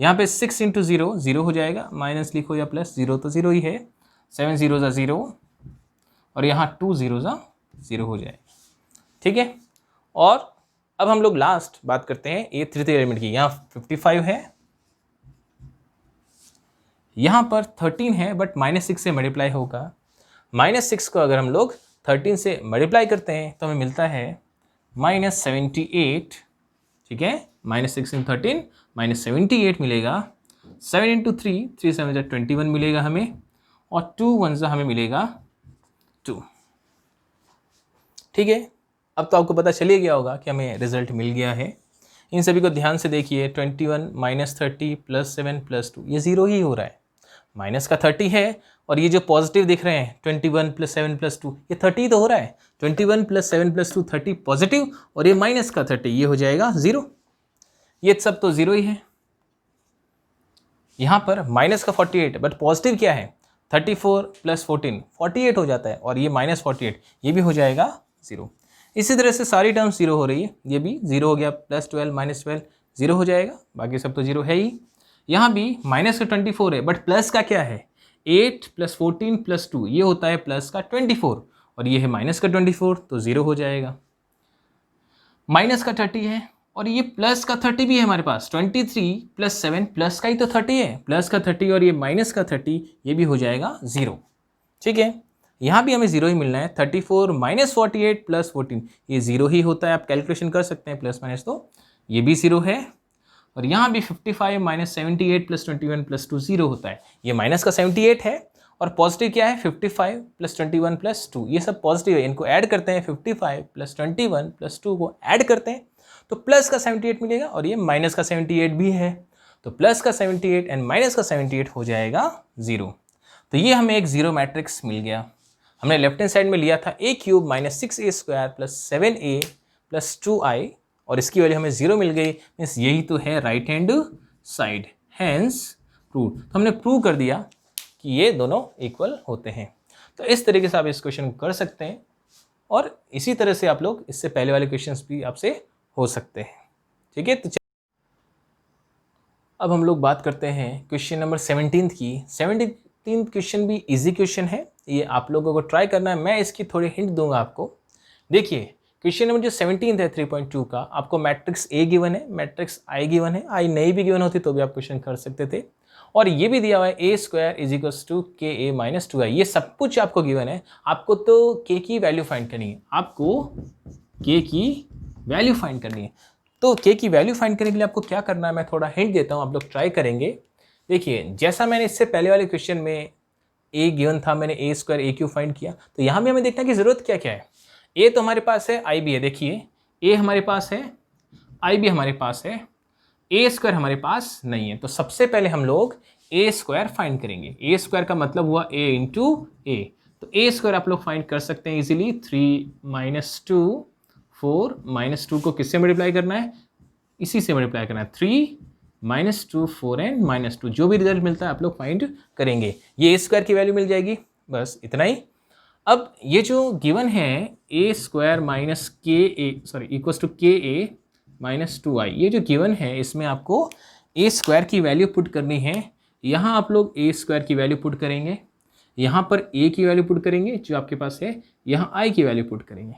यहाँ पे 6 × 0 0 हो जाएगा, माइनस लिखो या प्लस, 0 तो 0 ही है, 7 0 0 और यहाँ 2 0 0 हो जाएगा। ठीक है, और अब हम लोग लास्ट बात करते हैं A33 एलिमेंट की, यहाँ 55 है, यहाँ पर 13 है बट -6 से मल्टीप्लाई होगा, -6 को अगर हम लोग 13 से मल्टीप्लाई करते हैं तो हमें मिलता है -78। ठीक है, -6 × 13 -78 मिलेगा, 7 × 3 3 7 21 मिलेगा हमें और 2 1 हमें मिलेगा 2। ठीक है, अब तो आपको पता चलिए गया होगा कि हमें रिजल्ट मिल गया है। इन सभी को ध्यान से देखिए, 21 -30 +7 +2 ये 0 ही हो रहा है, माइनस का 30 है और ये जो पॉजिटिव दिख रहे हैं 21 + 7 + 2 ये 30 तो हो रहा है, 21 + 7 + 2 30 पॉजिटिव और ये माइनस का 30 ये हो जाएगा 0, ये सब तो 0 ही है। यहाँ पर माइनस का 48 बट पॉजिटिव क्या है 34 + 14 48 हो जाता है और ये -48 ये भी हो जाएगा 0। इसी तरह से सारी टर्म्स 0 हो रही है, ये भी 0 हो गया, +12 -12 0 हो जाएगा, बाकी सब तो 0 है ही। यहाँ भी माइनस का 24 है बट प्लस का क्या है 8 + 14 + 2 ये होता है प्लस का 24 और ये है माइनस का 24 तो 0 हो जाएगा। माइनस का 30 है और ये प्लस का 30 भी है हमारे पास, 23 + 7 प्लस का ही तो 30 है, प्लस का 30 और ये माइनस का 30 ये भी हो जाएगा 0। ठीक है, यहाँ भी हमें 0 ही मिलना है, 34 - 48 + 14 ये 0 ही होता है, आप कैलकुलेशन कर सकते हैं प्लस माइनस, तो ये भी 0 है। और यहाँ भी 55 - 78 + 21 + 2 0 होता है, ये माइनस का 78 है और पॉजिटिव क्या है 55 + 21 + 2 ये सब पॉजिटिव है, इनको ऐड करते हैं 55 + 21 + 2 को ऐड करते हैं तो प्लस का 78 मिलेगा और ये माइनस का 78 भी है, तो प्लस का 78 एंड माइनस का 78 हो जाएगा 0। तो ये हमें एक 0 मैट्रिक्स मिल गया। हमने लेफ्ट हैंड साइड में लिया था a³ - 6a² + 7a + 2i और इसकी वैल्यू हमें 0 मिल गई, मीन्स यही तो है right hand side, hence prove. तो हमने प्रूव कर दिया कि ये दोनों इक्वल होते हैं। तो इस तरीके से आप इस क्वेश्चन को कर सकते हैं और इसी तरह से आप लोग इससे पहले वाले क्वेश्चंस भी आपसे हो सकते हैं। ठीक है, तो अब हम लोग बात करते हैं क्वेश्चन नंबर 17 की। 17 क्वेश्चन भी इजी क्वेश्चन है, ये आप लोगों को ट्राई करना है, मैं इसकी थोड़ी हिंट दूंगा आपको। देखिए क्वेश्चन नंबर जो 17 है 3.2 का, आपको मैट्रिक्स A गिवन है, मैट्रिक्स I गिवन है, I नहीं भी गिवन होती तो भी आप क्वेश्चन कर सकते थे और ये भी दिया हुआ है ए स्क्वायर इज इक्वल्स टू के ए माइनस 2i। ये सब कुछ आपको गिवन है, आपको तो के की वैल्यू फाइंड करनी है, आपको के की वैल्यू फाइंड करनी है। तो के की वैल्यू फाइंड करने के लिए आपको क्या करना है, मैं थोड़ा हिंट देता हूँ, आप लोग ट्राई करेंगे। देखिए जैसा मैंने इससे पहले वाले क्वेश्चन में ए गिवन था, मैंने ए स्क्वायर ए क्यू फाइंड किया, तो यहाँ भी हमें देखना की जरूरत क्या क्या है। ए तो हमारे पास है, आई भी है, देखिए ए हमारे पास है, आई भी हमारे पास है, ए स्क्वायर हमारे पास नहीं है। तो सबसे पहले हम लोग ए स्क्वायर फाइंड करेंगे। ए स्क्वायर का मतलब हुआ ए इंटू ए, तो ए स्क्वायर आप लोग फाइंड कर सकते हैं इजीली। 3 - 2 4 -2 को किससे मल्टीप्लाई करना है, इसी से मल्टीप्लाई करना है। 3 - 2 4 एंड -2, जो भी रिजल्ट मिलता है आप लोग फाइंड करेंगे। ये ए स्क्वायर की वैल्यू मिल जाएगी, बस इतना ही। अब ये जो गिवन है ए स्क्वायर माइनस के ए सॉरी इक्वल्स टू के ए माइनस 2i, ये जो गिवन है इसमें आपको ए स्क्वायर की वैल्यू पुट करनी है। यहाँ आप लोग ए स्क्वायर की वैल्यू पुट करेंगे, यहाँ पर ए की वैल्यू पुट करेंगे जो आपके पास है, यहाँ आई की वैल्यू पुट करेंगे।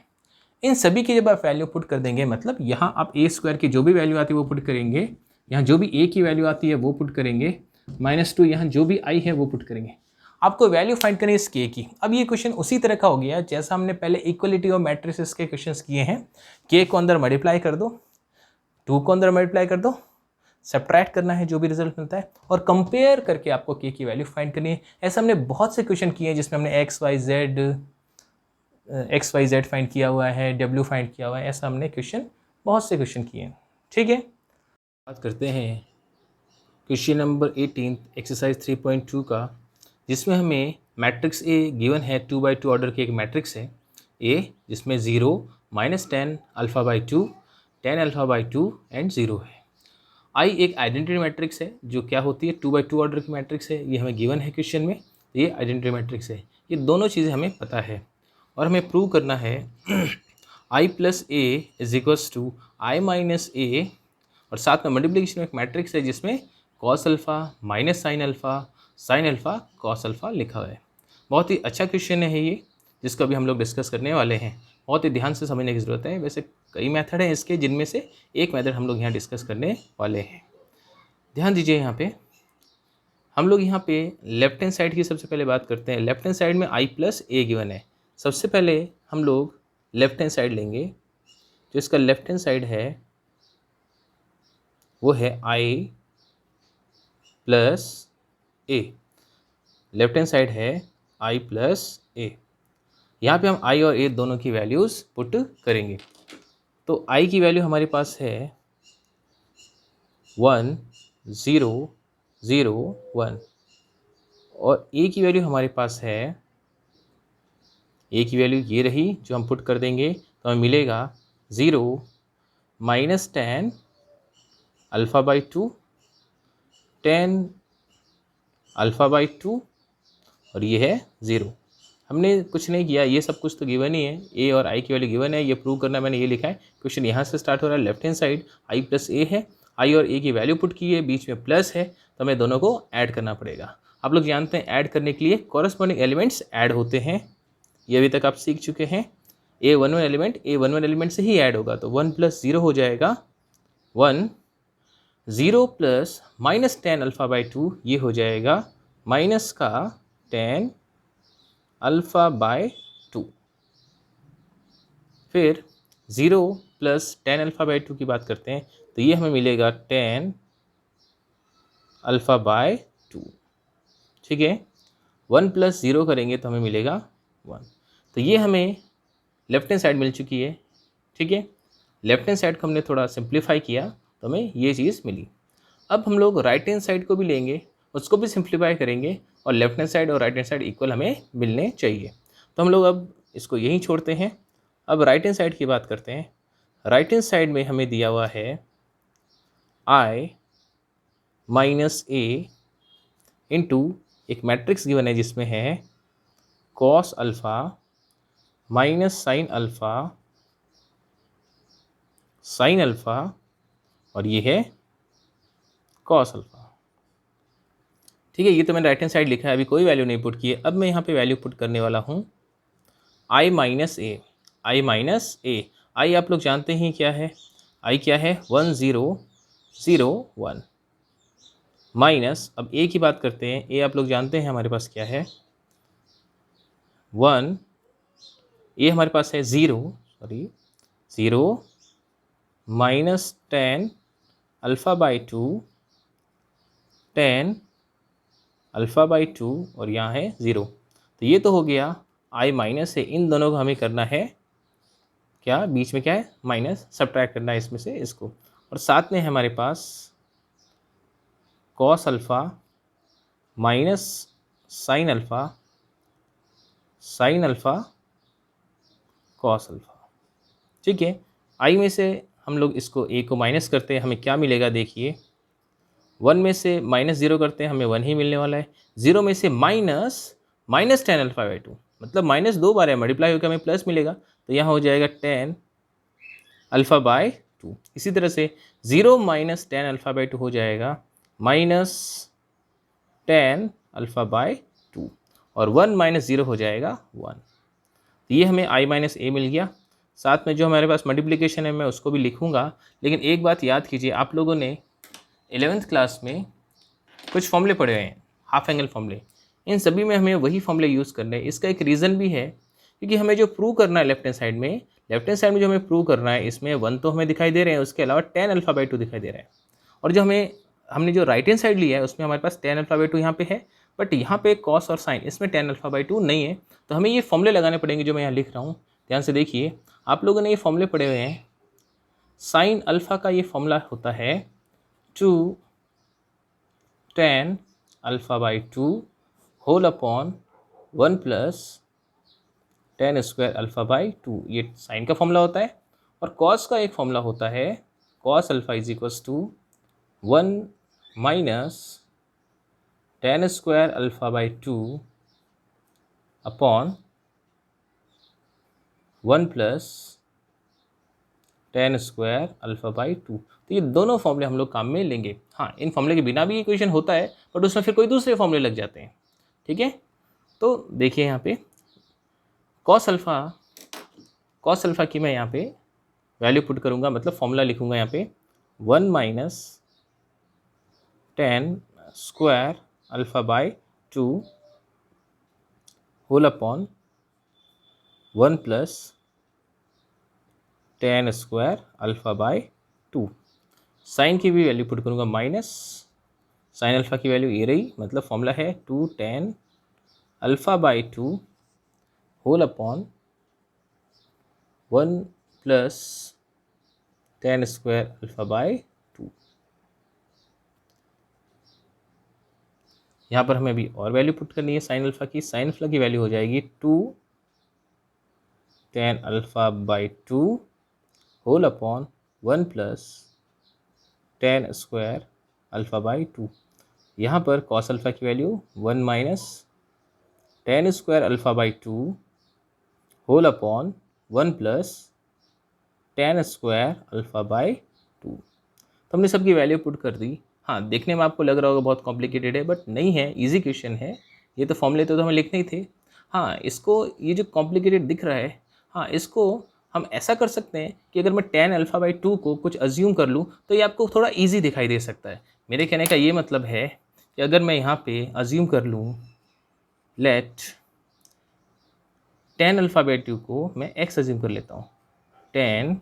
इन सभी की जब आप वैल्यू पुट कर देंगे, मतलब यहाँ आप ए स्क्वायर की जो भी वैल्यू आती है वो पुट करेंगे, यहाँ जो भी ए की वैल्यू आती है वो पुट करेंगे, -2 यहाँ जो भी आई है वो पुट करेंगे। आपको वैल्यू फाइंड करनी है इस के की। अब ये क्वेश्चन उसी तरह का हो गया जैसा हमने पहले इक्वलिटी ऑफ मैट्रिसेस के क्वेश्चंस किए हैं। के को अंदर मल्टीप्लाई कर दो, 2 को अंदर मल्टीप्लाई कर दो, सब्ट्रैक्ट करना है जो भी रिजल्ट मिलता है, और कंपेयर करके आपको के की वैल्यू फाइंड करनी है। ऐसा हमने बहुत से क्वेश्चन किए हैं जिसमें हमने एक्स वाई जेड फाइंड किया हुआ है, डब्ल्यू फाइंड किया हुआ है, ऐसा हमने क्वेश्चन बहुत से क्वेश्चन किए हैं। ठीक है, बात करते हैं क्वेश्चन नंबर 18 एक्सरसाइज 3.2 का, जिसमें हमें मैट्रिक्स ए गिवन है 2/2 ऑर्डर की एक मैट्रिक्स है ए, जिसमें 0 -10 α/2 10 α/2 एंड 0 है। आई एक आइडेंटिटी मैट्रिक्स है जो क्या होती है 2/2 ऑर्डर की मैट्रिक्स है, ये हमें गिवन है क्वेश्चन में, ये आइडेंटिटी मैट्रिक्स है। ये दोनों चीज़ें हमें पता है और हमें प्रूव करना है I plus A is equals to I minus A, और साथ में मल्टीप्लिकेशन एक मैट्रिक्स है जिसमें cos alpha minus sine alpha cos alpha लिखा हुआ है। बहुत ही अच्छा क्वेश्चन है ये, जिसको अभी हम लोग डिस्कस करने वाले हैं। बहुत ही ध्यान से समझने की ज़रूरत है। वैसे कई मेथड हैं इसके, जिनमें से एक मेथड हम लोग यहाँ डिस्कस करने वाले हैं। ध्यान दीजिए, यहाँ पे हम लोग यहाँ पे लेफ्ट हैंड साइड की सबसे पहले बात करते हैं। लेफ्ट हैंड साइड में आई प्लस ए गिवन है। सबसे पहले हम लोग लेफ्ट हैंड साइड लेंगे। जो इसका लेफ्ट हैंड साइड है वो है I plus A. Left hand side है आई प्लस ए। यहाँ पे हम आई और ए दोनों की वैल्यूज़ पुट करेंगे। तो आई की वैल्यू हमारे पास है 1 0 0 1, और ए की वैल्यू हमारे पास है, ए की वैल्यू ये रही जो हम पुट कर देंगे, तो हमें मिलेगा 0 -10 α/2 10 α/2, और ये है 0। हमने कुछ नहीं किया, ये सब कुछ तो गिवन ही है, ए और आई की वैल्यू गिवन है। ये प्रूव करना मैंने ये लिखा है। क्वेश्चन यहाँ से स्टार्ट हो रहा है, left hand side I plus A है, आई और ए की वैल्यू पुट की है, बीच में प्लस है, तो हमें दोनों को ऐड करना पड़ेगा। आप लोग जानते हैं ऐड करने के लिए कॉरस्पॉन्डिंग एलिमेंट्स ऐड होते हैं, ये अभी तक आप सीख चुके हैं। A11 एलिमेंट से ही ऐड होगा, तो 1 + 0 हो जाएगा 1, 0 प्लस -10 α/2 ये हो जाएगा माइनस का 10 α/2। फिर 0 प्लस 10 α/2 की बात करते हैं, तो ये हमें मिलेगा 10 α/2। ठीक है, 1 + 0 करेंगे तो हमें मिलेगा 1। तो ये हमें लेफ्ट हैंड साइड मिल चुकी है। ठीक है, लेफ्ट हैंड साइड को हमने थोड़ा सिंप्लीफाई किया तो हमें ये चीज़ मिली। अब हम लोग राइट हैंड साइड को भी लेंगे, उसको भी सिंप्लीफाई करेंगे, और लेफ्ट हैंड साइड और राइट हैंड साइड इक्वल हमें मिलने चाहिए। तो हम लोग अब इसको यहीं छोड़ते हैं। अब राइट हैंड साइड की बात करते हैं। राइट हैंड साइड में हमें दिया हुआ है आई माइनस ए इंटू एक मैट्रिक्स गिवन है जिसमें है cos alpha minus sine alpha और ये है कॉस अल्फ़ा। ठीक है, ये तो मैंने राइट हैंड साइड लिखा है, अभी कोई वैल्यू नहीं पुट की है। अब मैं यहाँ पे वैल्यू पुट करने वाला हूँ आई माइनस ए। आई आप लोग जानते ही क्या है, आई क्या है 1 0 0 1। माइनस, अब ए की बात करते हैं। ए आप लोग जानते हैं हमारे पास क्या है, 1, ये हमारे पास है 0, sorry 0 minus 10 alpha by 2, 10 alpha by 2 और यहाँ है 0। तो ये तो हो गया आई माइनस है, इन दोनों को हमें करना है क्या, बीच में क्या है माइनस, सब्ट्रैक्ट करना है इसमें से इसको। और साथ में है हमारे पास cos alpha minus sine alpha, sine alpha cos alpha. ठीक है, आई में से हम लोग इसको ए को माइनस करते हैं, हमें क्या मिलेगा देखिए, 1 में से माइनस 0 करते हैं, हमें 1 ही मिलने वाला है। 0 में से माइनस 10 अल्फ़ा बाई 2, मतलब माइनस 2 बार है, मल्टीप्लाई होकर हमें प्लस मिलेगा, तो यहाँ हो जाएगा 10 अल्फ़ा बाई 2। इसी तरह से 0 माइनस 10 अल्फ़ा बाई 2 हो जाएगा माइनस 10 अल्फ़ा बाई 2, और 1 माइनस 0 हो जाएगा 1। तो ये हमें आई माइनस ए मिल गया। साथ में जो हमारे पास मल्टीप्लिकेशन है मैं उसको भी लिखूंगा, लेकिन एक बात याद कीजिए, आप लोगों ने 11th क्लास में कुछ फॉर्मूले पढ़े हैं, हाफ एंगल फॉर्मूले, इन सभी में हमें वही फॉर्मूले यूज़ करने हैं। इसका एक रीज़न भी है, क्योंकि हमें जो प्रूव करना है लेफ्ट हैंड साइड में जो हमें प्रूव करना है, इसमें 1 तो हमें दिखाई दे रहे हैं, उसके अलावा 10 अल्फ़ा बाई 2 दिखाई दे रहा है। और जो हमने जो राइट हैंड साइड लिया है उसमें हमारे पास 10 अल्फ़ा बाई 2 यहाँ पे है, बट यहाँ पे कॉस और साइन, इसमें 10 अल्फ़ा बाई 2 नहीं है। तो हमें ये फॉर्मूले लगाने पड़ेंगे जो मैं यहाँ लिख रहा हूँ। ध्यान से देखिए, आप लोगों ने ये फॉर्मूले पढ़े हुए हैं। साइन अल्फ़ा का ये फॉर्मूला होता है 2 10 alpha by 2 whole upon 1 plus 10 square alpha by 2, ये साइन का फॉर्मूला होता है। और कॉस का एक फॉर्मूला होता है, cos alpha is equals to 1 minus 10 square alpha by 2 upon 1 plus 10 square alpha by 2। तो ये दोनों फॉर्मूले हम लोग काम में लेंगे। हाँ, इन फॉर्मूले के बिना भी इक्वेशन होता है, बट उसमें फिर कोई दूसरे फॉर्मूले लग जाते हैं। ठीक है, तो देखिए यहाँ पे कॉस अल्फ़ा की मैं यहाँ पे वैल्यू पुट करूँगा, मतलब फॉर्मूला लिखूँगा यहाँ पे 1 minus 10 square alpha by 2 whole upon 1 plus 10 square alpha by 2। Sine की भी वैल्यू पुट करूँगा, माइनस साइन अल्फ़ा की वैल्यू ये रही, मतलब फॉर्मूला है 2 10 alpha by 2 whole upon 1 plus 10 square alpha by 2। यहाँ पर हमें अभी और वैल्यू पुट करनी है साइन अल्फ़ा की। साइन अल्फ़ा की वैल्यू हो जाएगी 2 10 alpha by 2 whole upon 1 plus 10 square alpha by 2। यहाँ पर कॉस अल्फ़ा की value 1 minus 10 square alpha by 2 whole upon 1 plus 10 square alpha by 2। तो हमने सबकी वैल्यू पुट कर दी। हाँ, देखने में आपको लग रहा होगा बहुत कॉम्प्लिकेटेड है, बट नहीं है, इजी क्वेश्चन है। ये तो फॉर्मूले तो हमें लिखने ही थे। हाँ, इसको, ये जो कॉम्प्लिकेटेड दिख रहा है, हाँ, इसको हम ऐसा कर सकते हैं कि अगर मैं 10 अल्फ़ा बाई 2 को कुछ अज्यूम कर लूँ तो ये आपको थोड़ा ईजी दिखाई दे सकता है। मेरे कहने का ये मतलब है कि अगर मैं यहाँ पे अज्यूम कर लूँ, लेट 10 अल्फ़ा बाई 2 को मैं x अज्यूम कर लेता हूँ, 10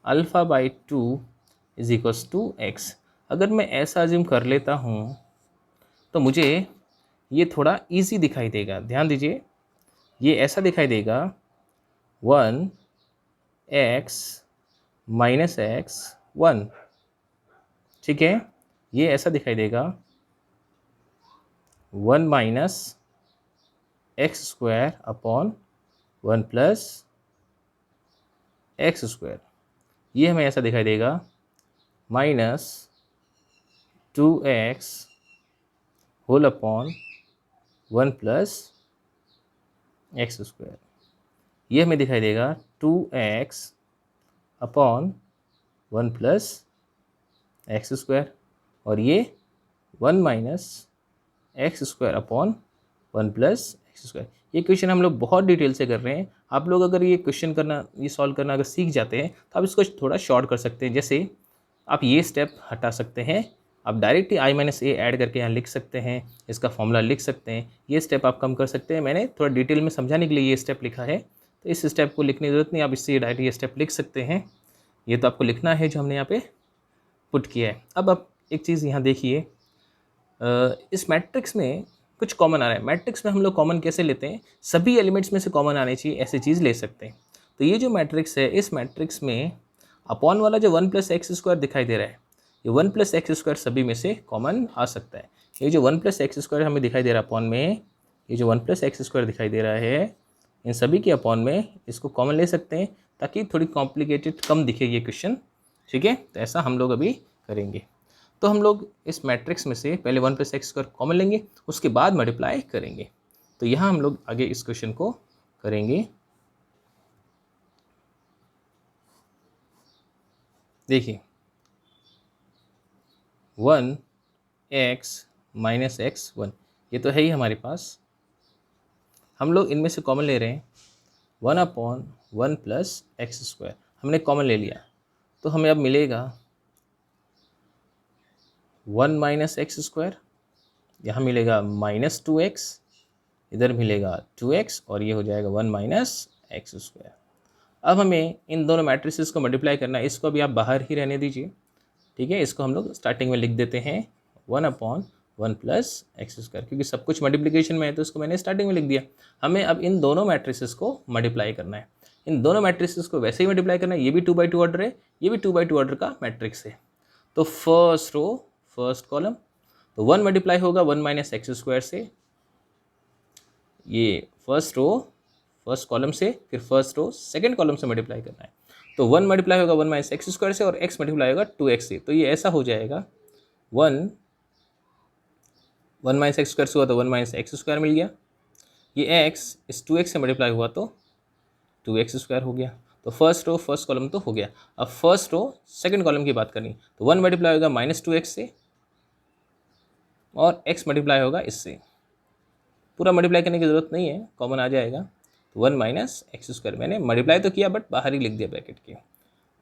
alpha by 2 is equals to x. अगर मैं ऐसा अज्यूम कर लेता हूँ तो मुझे ये थोड़ा इजी दिखाई देगा। ध्यान दीजिए, ये ऐसा दिखाई देगा 1x माइनस एक्स 1। ठीक है, ये ऐसा दिखाई देगा 1 minus x square upon 1 plus x square. ये हमें ऐसा दिखाई देगा minus 2x whole upon 1 plus x square. ये हमें दिखाई देगा 2x upon 1 plus x square, और ये 1 minus x square upon 1 plus x square. ये क्वेश्चन हम लोग बहुत डिटेल से कर रहे हैं। आप लोग अगर ये क्वेश्चन करना, ये सॉल्व करना अगर सीख जाते हैं तो आप इसको थोड़ा शॉर्ट कर सकते हैं। जैसे आप ये स्टेप हटा सकते हैं आप direct he i minus A add करके यहाँ लिख सकते हैं, इसका फॉर्मूला लिख सकते हैं। ये स्टेप आप कम कर सकते हैं, मैंने थोड़ा डिटेल में समझाने के लिए ये स्टेप लिखा है, तो इस स्टेप को लिखने की ज़रूरत नहीं, आप इससे डायरेक्ट ये स्टेप लिख सकते हैं। ये तो आपको लिखना है जो हमने यहाँ पे पुट किया है। अब आप एक चीज़ यहाँ देखिए, इस मैट्रिक्स में कुछ कॉमन आ रहा है। मैट्रिक्स में हम लोग कॉमन कैसे लेते हैं, सभी एलिमेंट्स में से कॉमन आने चाहिए, ऐसी चीज़ ले सकते हैं। तो ये जो मैट्रिक्स है, इस मैट्रिक्स में अपॉन वाला जो 1 + x² दिखाई दे रहा है, ये 1 + x² सभी में से कॉमन आ सकता है। ये जो 1 + x² हमें दिखाई दे रहा है अपॉन में, ये जो 1 + x² दिखाई दे रहा है, इन सभी के अपॉन में इसको कॉमन ले सकते हैं, ताकि थोड़ी कॉम्प्लिकेटेड कम दिखे ये क्वेश्चन, ठीक है। तो ऐसा हम लोग अभी करेंगे। तो हम लोग इस मैट्रिक्स में से पहले 1 + x² कॉमन लेंगे, उसके बाद मल्टीप्लाई करेंगे। तो यहाँ हम लोग आगे इस क्वेश्चन को करेंगे। देखिए 1x - x1 ये तो है ही हमारे पास, हम लोग इनमें से कॉमन ले रहे हैं। 1/1 + x² हमने कॉमन ले लिया, तो हमें अब मिलेगा 1 - x², यहाँ मिलेगा -2x, इधर मिलेगा 2x और ये हो जाएगा 1 - x²। अब हमें इन दोनों मैट्रिसेस को मल्टीप्लाई करना है, इसको अभी आप बाहर ही रहने दीजिए, ठीक है। इसको हम लोग स्टार्टिंग में लिख देते हैं 1/1 + x², क्योंकि सब कुछ मल्टीप्लिकेशन में है तो इसको मैंने स्टार्टिंग में लिख दिया। हमें अब इन दोनों मैट्रिसेस को मल्टीप्लाई करना है। इन दोनों मैट्रिसेस को वैसे ही मल्टीप्लाई करना है, ये भी 2/2 ऑर्डर है, ये भी 2/2 ऑर्डर का मैट्रिक्स है। तो फर्स्ट रो फर्स्ट कॉलम, तो 1 मल्टीप्लाई होगा 1 - x² से, ये फर्स्ट रो फर्स्ट कॉलम से, फिर फर्स्ट रो सेकंड कॉलम से मल्टीप्लाई करना है। तो 1 मल्टीप्लाई होगा 1 - x² से और x मल्टीप्लाई होगा 2x से। तो ये ऐसा हो जाएगा 1 - x² से हुआ तो 1 - x² मिल गया, ये x इस 2x से मल्टीप्लाई हुआ तो 2x² हो गया। तो फर्स्ट रो फर्स्ट कॉलम तो हो गया। अब फर्स्ट रो सेकंड कॉलम की बात करनी, तो 1 मल्टीप्लाई होगा -2x से और x मल्टीप्लाई होगा इससे। पूरा मल्टीप्लाई करने की ज़रूरत नहीं है, कॉमन आ जाएगा। तो 1 - x² मैंने मल्टीप्लाई तो किया बट बाहर ही लिख दिया ब्रैकेट के।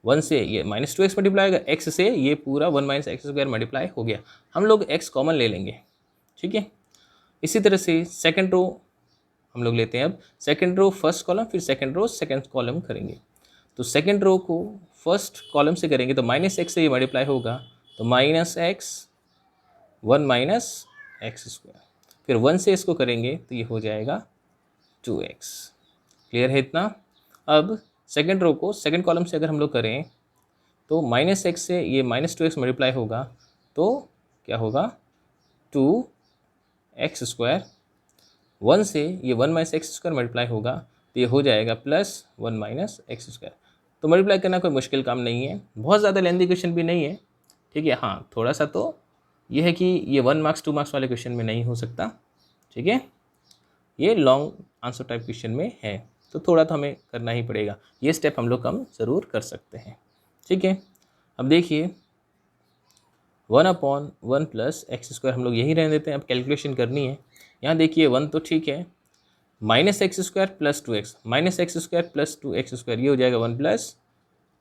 1 से ये -2x मल्टीप्लाई होगा, x से ये पूरा 1 - x² मल्टीप्लाई हो गया। हम लोग x कॉमन ले लेंगे, ठीक है। इसी तरह से सेकंड रो हम लोग लेते हैं। अब सेकंड रो फर्स्ट कॉलम, फिर सेकंड रो सेकंड कॉलम करेंगे। तो सेकंड रो को फर्स्ट कॉलम से करेंगे तो -x से ये मल्टीप्लाई होगा, तो -x 1 - x², फिर 1 से इसको करेंगे तो ये हो जाएगा 2x। क्लियर है इतना। अब सेकंड रो को सेकंड कॉलम से अगर हम लोग करें तो -x से ये -2x मल्टीप्लाई होगा, तो क्या होगा 2x²। 1 से ये 1 - x² मल्टीप्लाई होगा तो ये हो जाएगा +1 - x²। तो मल्टीप्लाई करना कोई मुश्किल काम नहीं है, बहुत ज़्यादा लेंथी क्वेश्चन भी नहीं है, ठीक है। हाँ थोड़ा सा तो ये है कि ये 1 मार्क्स 2 मार्क्स वाले क्वेश्चन में नहीं हो सकता, ठीक है। ये लॉन्ग आंसर टाइप क्वेश्चन में है, तो थोड़ा तो हमें करना ही पड़ेगा। ये स्टेप हम लोग कम ज़रूर कर सकते हैं, ठीक है। अब देखिए 1/1 + x² हम लोग यही रहने देते हैं। अब कैलकुलेशन करनी है, यहाँ देखिए 1 तो ठीक है, -x² + 2x, -x² + 2x² ये हो जाएगा 1 +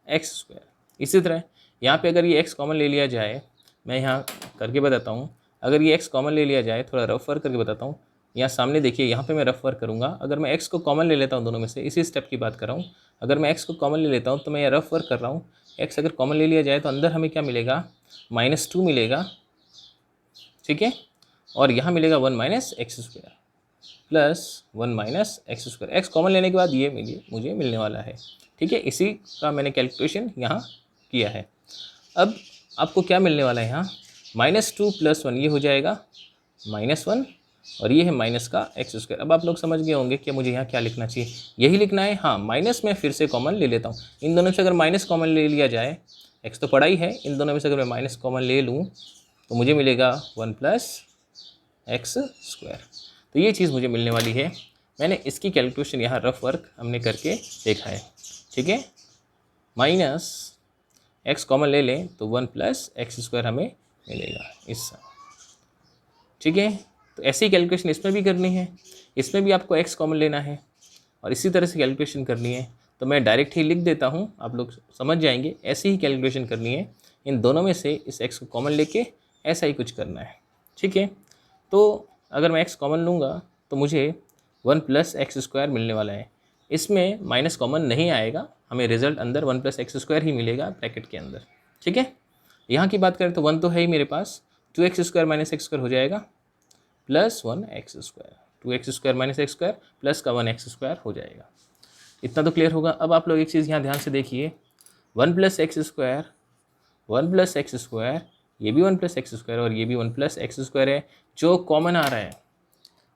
x²। इसी तरह यहाँ पे अगर ये x कॉमन ले लिया जाए, मैं यहाँ करके बताता हूँ, अगर ये x कॉमन ले लिया जाए, थोड़ा रफ वर्क करके बताता हूँ। यहाँ सामने देखिए, यहाँ पे मैं रफ वर्क करूँगा। अगर मैं x को कॉमन ले लेता हूँ दोनों में से, इसी स्टेप की बात कर रहा हूँ, अगर मैं x को कॉमन ले लेता हूँ तो मैं यहाँ रफ वर्क कर रहा हूँ। x अगर कॉमन ले लिया जाए तो अंदर हमें क्या मिलेगा, -2 मिलेगा, ठीक है। और यहाँ मिलेगा 1 - x² + 1 - x²। x कॉमन लेने के बाद ये मुझे मिलने वाला है, ठीक है। इसी का मैंने कैलकुलेशन यहाँ किया है। अब आपको क्या मिलने वाला है, यहाँ -2 + 1 ये हो जाएगा -1 और ये है माइनस का x²। अब आप लोग समझ गए होंगे कि मुझे यहाँ क्या लिखना चाहिए, यही लिखना है। हाँ माइनस में फिर से कॉमन ले लेता हूँ। इन दोनों से अगर माइनस कॉमन ले लिया जाए, x तो पड़ा ही है, इन दोनों में से अगर मैं माइनस कॉमन ले लूँ तो मुझे मिलेगा 1 + x²। तो ये चीज़ मुझे मिलने वाली है। मैंने इसकी कैलकुलेशन यहाँ रफ वर्क हमने करके देखा है, ठीक है। माइनस x कॉमन ले लें तो 1 + x² हमें मिलेगा इससा, ठीक है। तो ऐसी ही कैलकुलेशन इसमें भी करनी है, इसमें भी आपको x कॉमन लेना है और इसी तरह से कैलकुलेशन करनी है। तो मैं डायरेक्ट ही लिख देता हूँ, आप लोग समझ जाएंगे। ऐसी ही कैलकुलेशन करनी है, इन दोनों में से इस x को कॉमन लेके ऐसा ही कुछ करना है, ठीक है। तो अगर मैं x कॉमन लूँगा तो मुझे 1 + x² मिलने वाला है। इसमें माइनस कॉमन नहीं आएगा, हमें रिजल्ट अंदर 1 + x² ही मिलेगा ब्रैकेट के अंदर, ठीक है। यहाँ की बात करें तो 1 तो है ही मेरे पास, 2x² - x² हो जाएगा plus 1x², 2x² - x² plus का 1x² हो जाएगा। इतना तो क्लियर होगा। अब आप लोग एक चीज़ यहाँ ध्यान से देखिए, 1 + x², 1 + x², ये भी 1 + x² और ये भी 1 + x² है। जो कॉमन आ रहा है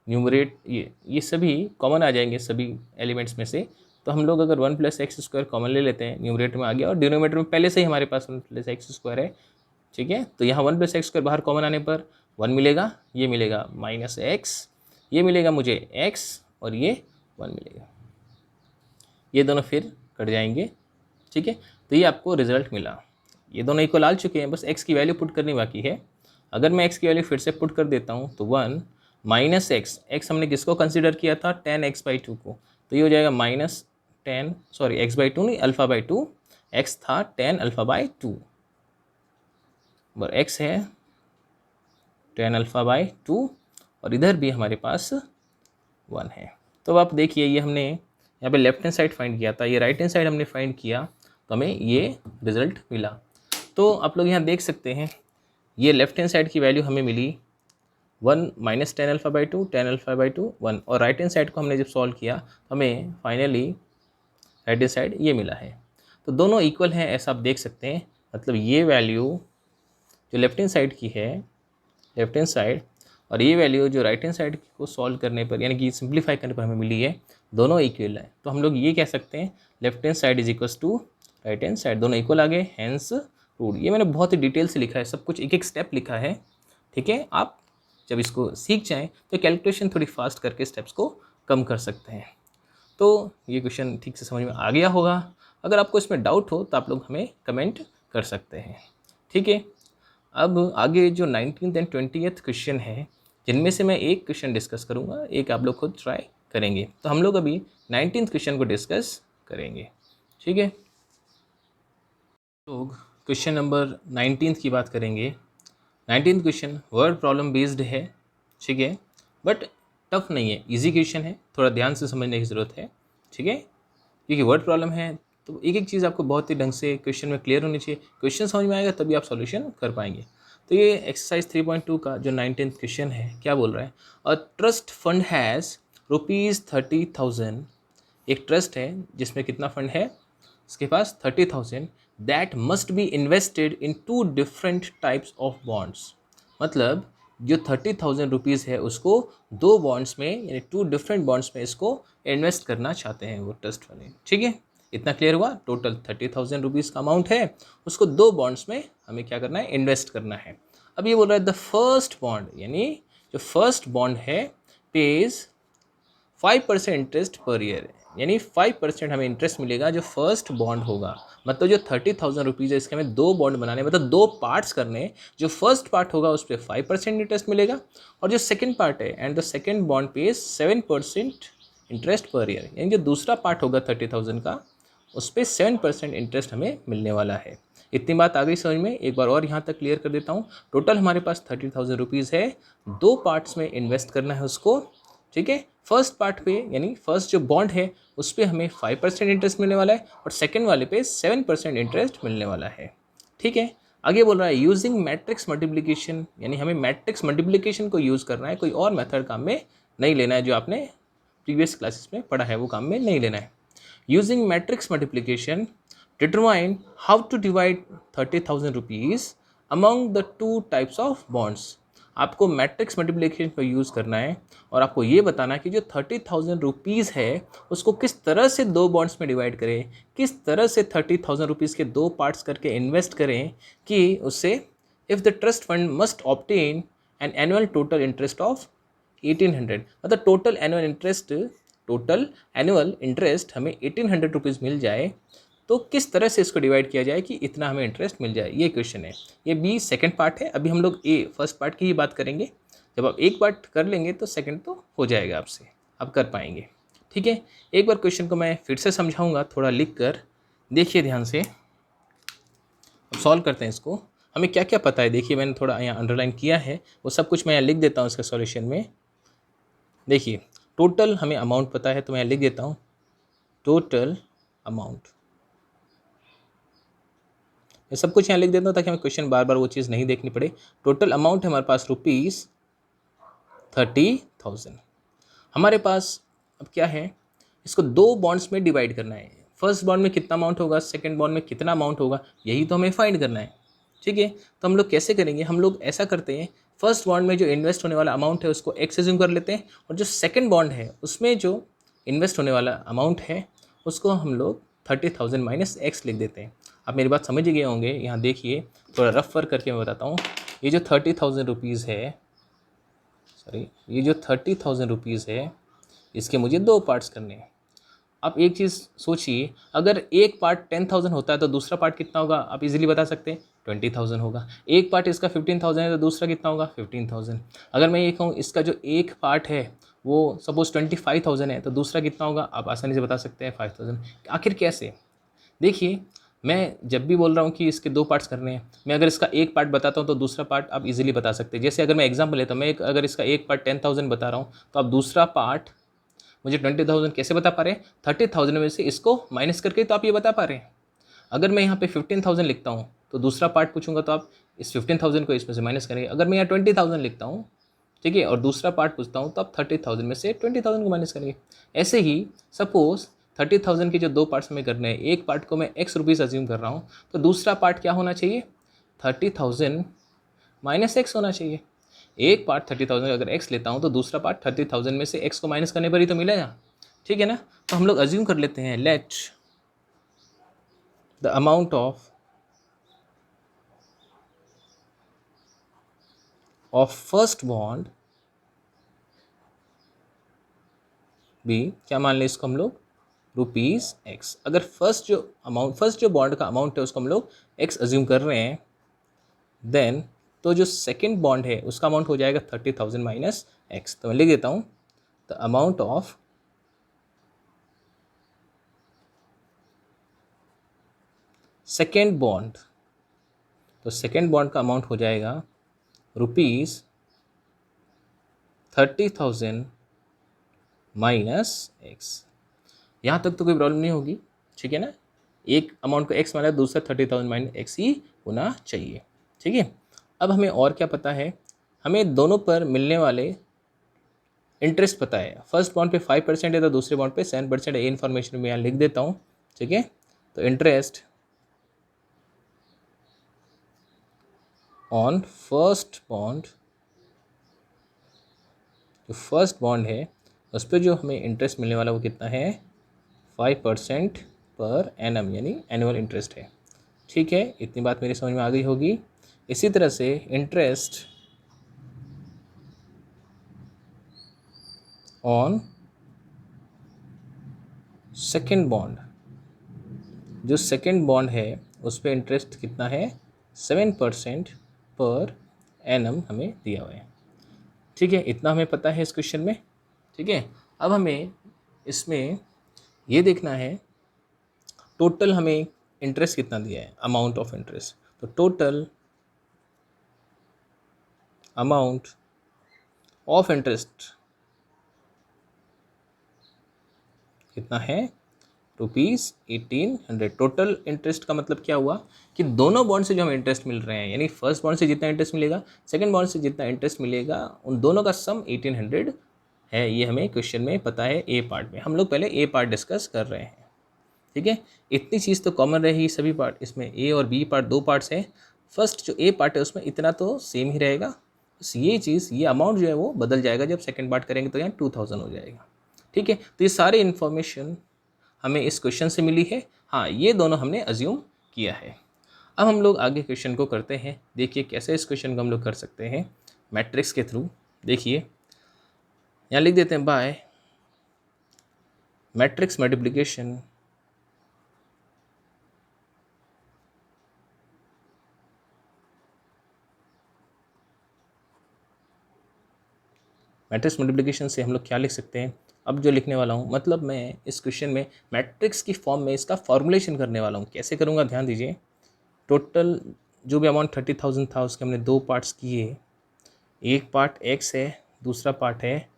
न्यूमरेट, ये सभी कॉमन आ जाएंगे सभी एलिमेंट्स में से। तो हम लोग अगर 1 + x² कॉमन ले लेते हैं, न्यूमरेटर में आ गया और डिनोमिनेटर में पहले से ही हमारे पास 1 + x² है, ठीक है। तो यहाँ 1 + x² बाहर कॉमन आने पर 1 मिलेगा, ये मिलेगा -x, ये मिलेगा मुझे x और ये 1 मिलेगा, ये दोनों फिर कट जाएंगे, ठीक है। तो ये आपको रिजल्ट मिला, ये दोनों इक्वल आ चुके हैं, बस x की वैल्यू पुट करनी बाकी है। अगर मैं x की वैल्यू फिर से पुट कर देता हूँ तो 1 - x हमने किसको कंसिडर किया था, 10x/2 को, तो ये हो जाएगा x/2 नहीं, α/2, x था 10α/2 और x है 10α/2 और इधर भी हमारे पास 1 है। तो आप देखिए, ये हमने यहाँ पे लेफ्ट हैंड साइड फाइंड किया था, ये राइट हैंड साइड हमने फाइंड किया, तो हमें ये रिजल्ट मिला। तो आप लोग यहाँ देख सकते हैं, ये लेफ्ट हैंड साइड की वैल्यू हमें मिली 1 - 10α/2, 10α/2 1, और राइट हैंड साइड को हमने जब सॉल्व किया तो हमें फाइनली राइट हैंड साइड ये मिला है। तो दोनों इक्वल हैं ऐसा आप देख सकते हैं, मतलब ये वैल्यू जो लेफ्ट हैंड साइड की है, लेफ्ट हैंड साइड, और ये वैल्यू जो राइट हैंड साइड को सॉल्व करने पर यानी कि सिंप्लीफाई करने पर हमें मिली है, दोनों इक्वल है। तो हम लोग ये कह सकते हैं left hand side is to right hand side, दोनों इक्वल आ गए, हैंस रूट। ये मैंने बहुत ही डिटेल से लिखा है, सब कुछ एक एक स्टेप लिखा है, ठीक है। आप जब इसको सीख जाएं तो कैलकुलेशन थोड़ी फास्ट करके स्टेप्स को कम कर सकते हैं। तो ये क्वेश्चन ठीक से समझ में आ गया होगा। अगर आपको इसमें डाउट हो तो आप लोग हमें कमेंट कर सकते हैं, ठीक है। अब आगे जो 19th एंड 20th क्वेश्चन है, जिनमें से मैं एक क्वेश्चन डिस्कस करूँगा, एक आप लोग खुद ट्राई करेंगे। तो हम लोग अभी 19th क्वेश्चन को डिस्कस करेंगे, ठीक है। लोग क्वेश्चन नंबर 19th की बात करेंगे। 19th question word problem based है, ठीक है, बट टफ नहीं है, इजी क्वेश्चन है, थोड़ा ध्यान से समझने की ज़रूरत है, ठीक है। क्योंकि वर्ड प्रॉब्लम है तो एक एक चीज़ आपको बहुत ही ढंग से क्वेश्चन में क्लियर होनी चाहिए, क्वेश्चन समझ में आएगा तभी आप सॉल्यूशन कर पाएंगे। तो ये एक्सरसाइज 3.2 का जो 19th क्वेश्चन है, क्या बोल रहा है, अ ट्रस्ट फंड हैज़ ₹30,000, एक ट्रस्ट है जिसमें कितना फंड है, इसके पास 30,000, that must be invested in 2 different types of bonds. मतलब जो 30,000 रुपीज़ है उसको 2 बॉन्ड्स में यानी 2 डिफरेंट बॉन्ड्स में इसको इन्वेस्ट करना चाहते हैं वो ट्रस्ट वाले, ठीक है। इतना क्लियर हुआ, टोटल 30,000 रुपीज़ का अमाउंट है, उसको 2 बॉन्ड्स में हमें क्या करना है, इन्वेस्ट करना है। अब ये बोल रहा है द फर्स्ट बॉन्ड, यानी जो फर्स्ट बॉन्ड है, पेज 5% इंटरेस्ट पर ईयर, यानी 5% हमें इंटरेस्ट मिलेगा जो फर्स्ट बॉन्ड होगा। मतलब जो 30,000 रुपीज़ है इसके हमें 2 बॉन्ड बनाने, मतलब 2 पार्ट्स करने। जो फर्स्ट पार्ट होगा उस पर 5% इंटरेस्ट मिलेगा और जो सेकंड पार्ट है, एंड द सेकंड बॉन्ड पे 7% इंटरेस्ट पर ईयर, यानी जो दूसरा पार्ट होगा 30,000 का उस पर 7% इंटरेस्ट हमें मिलने वाला है। इतनी बात आ गई समझ में। एक बार और यहाँ तक क्लियर कर देता हूँ। टोटल हमारे पास 30,000 रुपीज़ है, 2 पार्ट्स में इन्वेस्ट करना है उसको, ठीक है। फर्स्ट पार्ट पे यानी फर्स्ट जो बॉन्ड है उस पर हमें 5% इंटरेस्ट मिलने वाला है और सेकेंड वाले पे 7% इंटरेस्ट मिलने वाला है, ठीक है। आगे बोल रहा है यूजिंग मैट्रिक्स मल्टीप्लिकेशन, यानी हमें मैट्रिक्स मल्टीप्लिकेशन को यूज़ करना है, कोई और मेथड काम में नहीं लेना है, जो आपने प्रीवियस क्लासेस में पढ़ा है वो काम में नहीं लेना है। Using matrix multiplication determine how to divide 30,000 rupees among the 2 types of bonds. आपको मैट्रिक्स मल्टीप्लिकेशन का यूज़ करना है और आपको ये बताना है कि जो 30,000 रुपीज़ है उसको किस तरह से 2 बॉन्ड्स में डिवाइड करें, किस तरह से 30,000 रुपीज़ के 2 पार्ट्स करके इन्वेस्ट करें कि उससे if the trust fund must obtain an annual total interest of 1,800, मतलब टोटल एनुअल इंटरेस्ट हमें 1,800 रुपीज़ मिल जाए, तो किस तरह से इसको डिवाइड किया जाए कि इतना हमें इंटरेस्ट मिल जाए, ये क्वेश्चन है। ये बी सेकंड पार्ट है, अभी हम लोग ए फर्स्ट पार्ट की ही बात करेंगे। जब आप एक पार्ट कर लेंगे तो सेकंड तो हो जाएगा आपसे, आप कर पाएंगे, ठीक है। एक बार क्वेश्चन को मैं फिर से समझाऊंगा, थोड़ा लिख कर देखिए ध्यान से। अब सॉल्व करते हैं इसको। हमें क्या क्या पता है, देखिए मैंने थोड़ा यहाँ अंडरलाइन किया है, वो सब कुछ मैं यहाँ लिख देता हूँ इसके सॉल्यूशन में। देखिए टोटल हमें अमाउंट पता है, तो मैं लिख देता हूँ टोटल अमाउंट, ये सब कुछ यहाँ लिख देता हूँ ताकि हमें क्वेश्चन बार बार वो चीज़ नहीं देखनी पड़े। टोटल अमाउंट है हमारे पास ₹30,000। हमारे पास अब क्या है, इसको 2 बॉन्ड्स में डिवाइड करना है। फर्स्ट बॉन्ड में कितना अमाउंट होगा, सेकंड बॉन्ड में कितना अमाउंट होगा, यही तो हमें फाइंड करना है। ठीक है, तो हम लोग कैसे करेंगे, हम लोग ऐसा करते हैं, फर्स्ट बॉन्ड में जो इन्वेस्ट होने वाला अमाउंट है उसको एक्स एज्यूम कर लेते हैं, और जो सेकंड बॉन्ड है उसमें जो इन्वेस्ट होने वाला अमाउंट है उसको हम लोग 30,000 माइनस एक्स लिख देते हैं। आप मेरी बात समझ गए होंगे। यहाँ देखिए थोड़ा रफ वर्क करके मैं बताता हूँ। ये जो 30,000 रुपीज़ है, सॉरी, ये जो 30,000 रुपीज़ है, इसके मुझे 2 पार्ट्स करने हैं। आप एक चीज़ सोचिए, अगर एक पार्ट 10,000 होता है तो दूसरा पार्ट कितना होगा, आप इजीली बता सकते हैं 20,000 होगा। एक पार्ट इसका 15,000 है तो दूसरा कितना होगा 15,000। अगर मैं ये कहूँ इसका जो एक पार्ट है वो सपोज 25,000 है तो दूसरा कितना होगा, आप आसानी से बता सकते हैं 5,000। आखिर कैसे, देखिए मैं जब भी बोल रहा हूँ कि इसके 2 पार्ट्स करने हैं, मैं अगर इसका एक पार्ट बताता हूँ तो दूसरा पार्ट आप इजीली बता सकते हैं। जैसे अगर मैं एग्जांपल लेता हूँ, मैं अगर इसका एक पार्ट 10,000 बता रहा हूँ तो आप दूसरा पार्ट मुझे 20,000 कैसे बता पा रहे हैं, 30,000 में से इसको माइनस करके तो आप ये बता पा रहे हैं। अगर मैं यहाँ पे 15,000 लिखता हूँ तो दूसरा पार्ट पूछूंगा तो आप इस 15,000 को इसमें से माइनस करेंगे। अगर मैं यहाँ 20,000 लिखता हूँ, ठीक है, और दूसरा पार्ट पूछता हूँ तो आप 30,000 में से 20,000 को माइनस करेंगे। ऐसे ही सपोज 30,000 के जो 2 पार्ट्स हमें करने हैं, एक पार्ट को मैं एक्स रुपीज़ अज्यूम कर रहा हूँ तो दूसरा पार्ट क्या होना चाहिए, 30,000 माइनस एक्स होना चाहिए। एक पार्ट 30,000 अगर एक्स लेता हूँ तो दूसरा पार्ट 30,000 में से एक्स को माइनस करने पर ही तो मिलेगा। ठीक है ना, तो हम लोग अज्यूम कर लेते हैं, let the amount of first bond be, क्या मान लें इसको हम लोग, ₹x। अगर फर्स्ट जो बॉन्ड का अमाउंट है उसको हम लोग एक्स अज्यूम कर रहे हैं, देन तो जो सेकेंड बॉन्ड है उसका अमाउंट हो जाएगा 30,000 माइनस एक्स। तो मैं लिख देता हूँ the amount of second bond, तो सेकेंड बॉन्ड का अमाउंट हो जाएगा ₹30,000 माइनस एक्स। यहाँ तक तो कोई प्रॉब्लम नहीं होगी, ठीक है ना। एक अमाउंट को एक्स माना, दूसरा 30,000 माइनस एक्स ही होना चाहिए। ठीक है, अब हमें और क्या पता है, हमें दोनों पर मिलने वाले इंटरेस्ट पता है। फर्स्ट बॉन्ड पे 5% है तो दूसरे बॉन्ड पे 7% है। ये इन्फॉर्मेशन मैं यहाँ लिख देता हूँ। ठीक है, तो इंटरेस्ट ऑन फर्स्ट बॉन्ड, जो फर्स्ट बॉन्ड है उस पर जो हमें इंटरेस्ट मिलने वाला वो कितना है, 5% पर एनम, यानी एनुअल इंटरेस्ट है। ठीक है, इतनी बात मेरी समझ में आ गई होगी। इसी तरह से इंटरेस्ट ऑन सेकेंड बॉन्ड, जो सेकेंड बॉन्ड है उस पर इंटरेस्ट कितना है, 7% पर एनम हमें दिया हुआ है। ठीक है, इतना हमें पता है इस क्वेश्चन में। ठीक है, अब हमें इसमें ये देखना है टोटल हमें इंटरेस्ट कितना दिया है, अमाउंट ऑफ इंटरेस्ट। तो टोटल अमाउंट ऑफ इंटरेस्ट कितना है, ₹1800। टोटल इंटरेस्ट का मतलब क्या हुआ कि दोनों बॉन्ड से जो हमें इंटरेस्ट मिल रहे हैं, यानी फर्स्ट बॉन्ड से जितना इंटरेस्ट मिलेगा, सेकंड बॉन्ड से जितना इंटरेस्ट मिलेगा, उन दोनों का सम 1800 है। ये हमें क्वेश्चन में पता है ए पार्ट में। हम लोग पहले ए पार्ट डिस्कस कर रहे हैं। ठीक है, इतनी चीज़ तो कॉमन रहेगी सभी पार्ट, इसमें ए और बी पार्ट 2 पार्ट्स हैं। फर्स्ट जो ए पार्ट है उसमें इतना तो सेम ही रहेगा, बस ये चीज़, ये अमाउंट जो है वो बदल जाएगा। जब सेकंड पार्ट करेंगे तो यहाँ 2000 हो जाएगा। ठीक है, तो ये सारे इन्फॉर्मेशन हमें इस क्वेश्चन से मिली है। हाँ, ये दोनों हमने अज्यूम किया है। अब हम लोग आगे क्वेश्चन को करते हैं। देखिए कैसे इस क्वेश्चन को हम लोग कर सकते हैं, मैट्रिक्स के थ्रू। देखिए यहाँ लिख देते हैं, by matrix multiplication matrix multiplication से हम लोग क्या लिख सकते हैं। अब जो लिखने वाला हूँ, मतलब मैं इस क्वेश्चन में मैट्रिक्स की फॉर्म में इसका फॉर्मुलेशन करने वाला हूँ। कैसे करूँगा, ध्यान दीजिए। टोटल जो भी अमाउंट 30,000 था उसके हमने दो पार्ट्स किए, एक पार्ट x है, दूसरा पार्ट है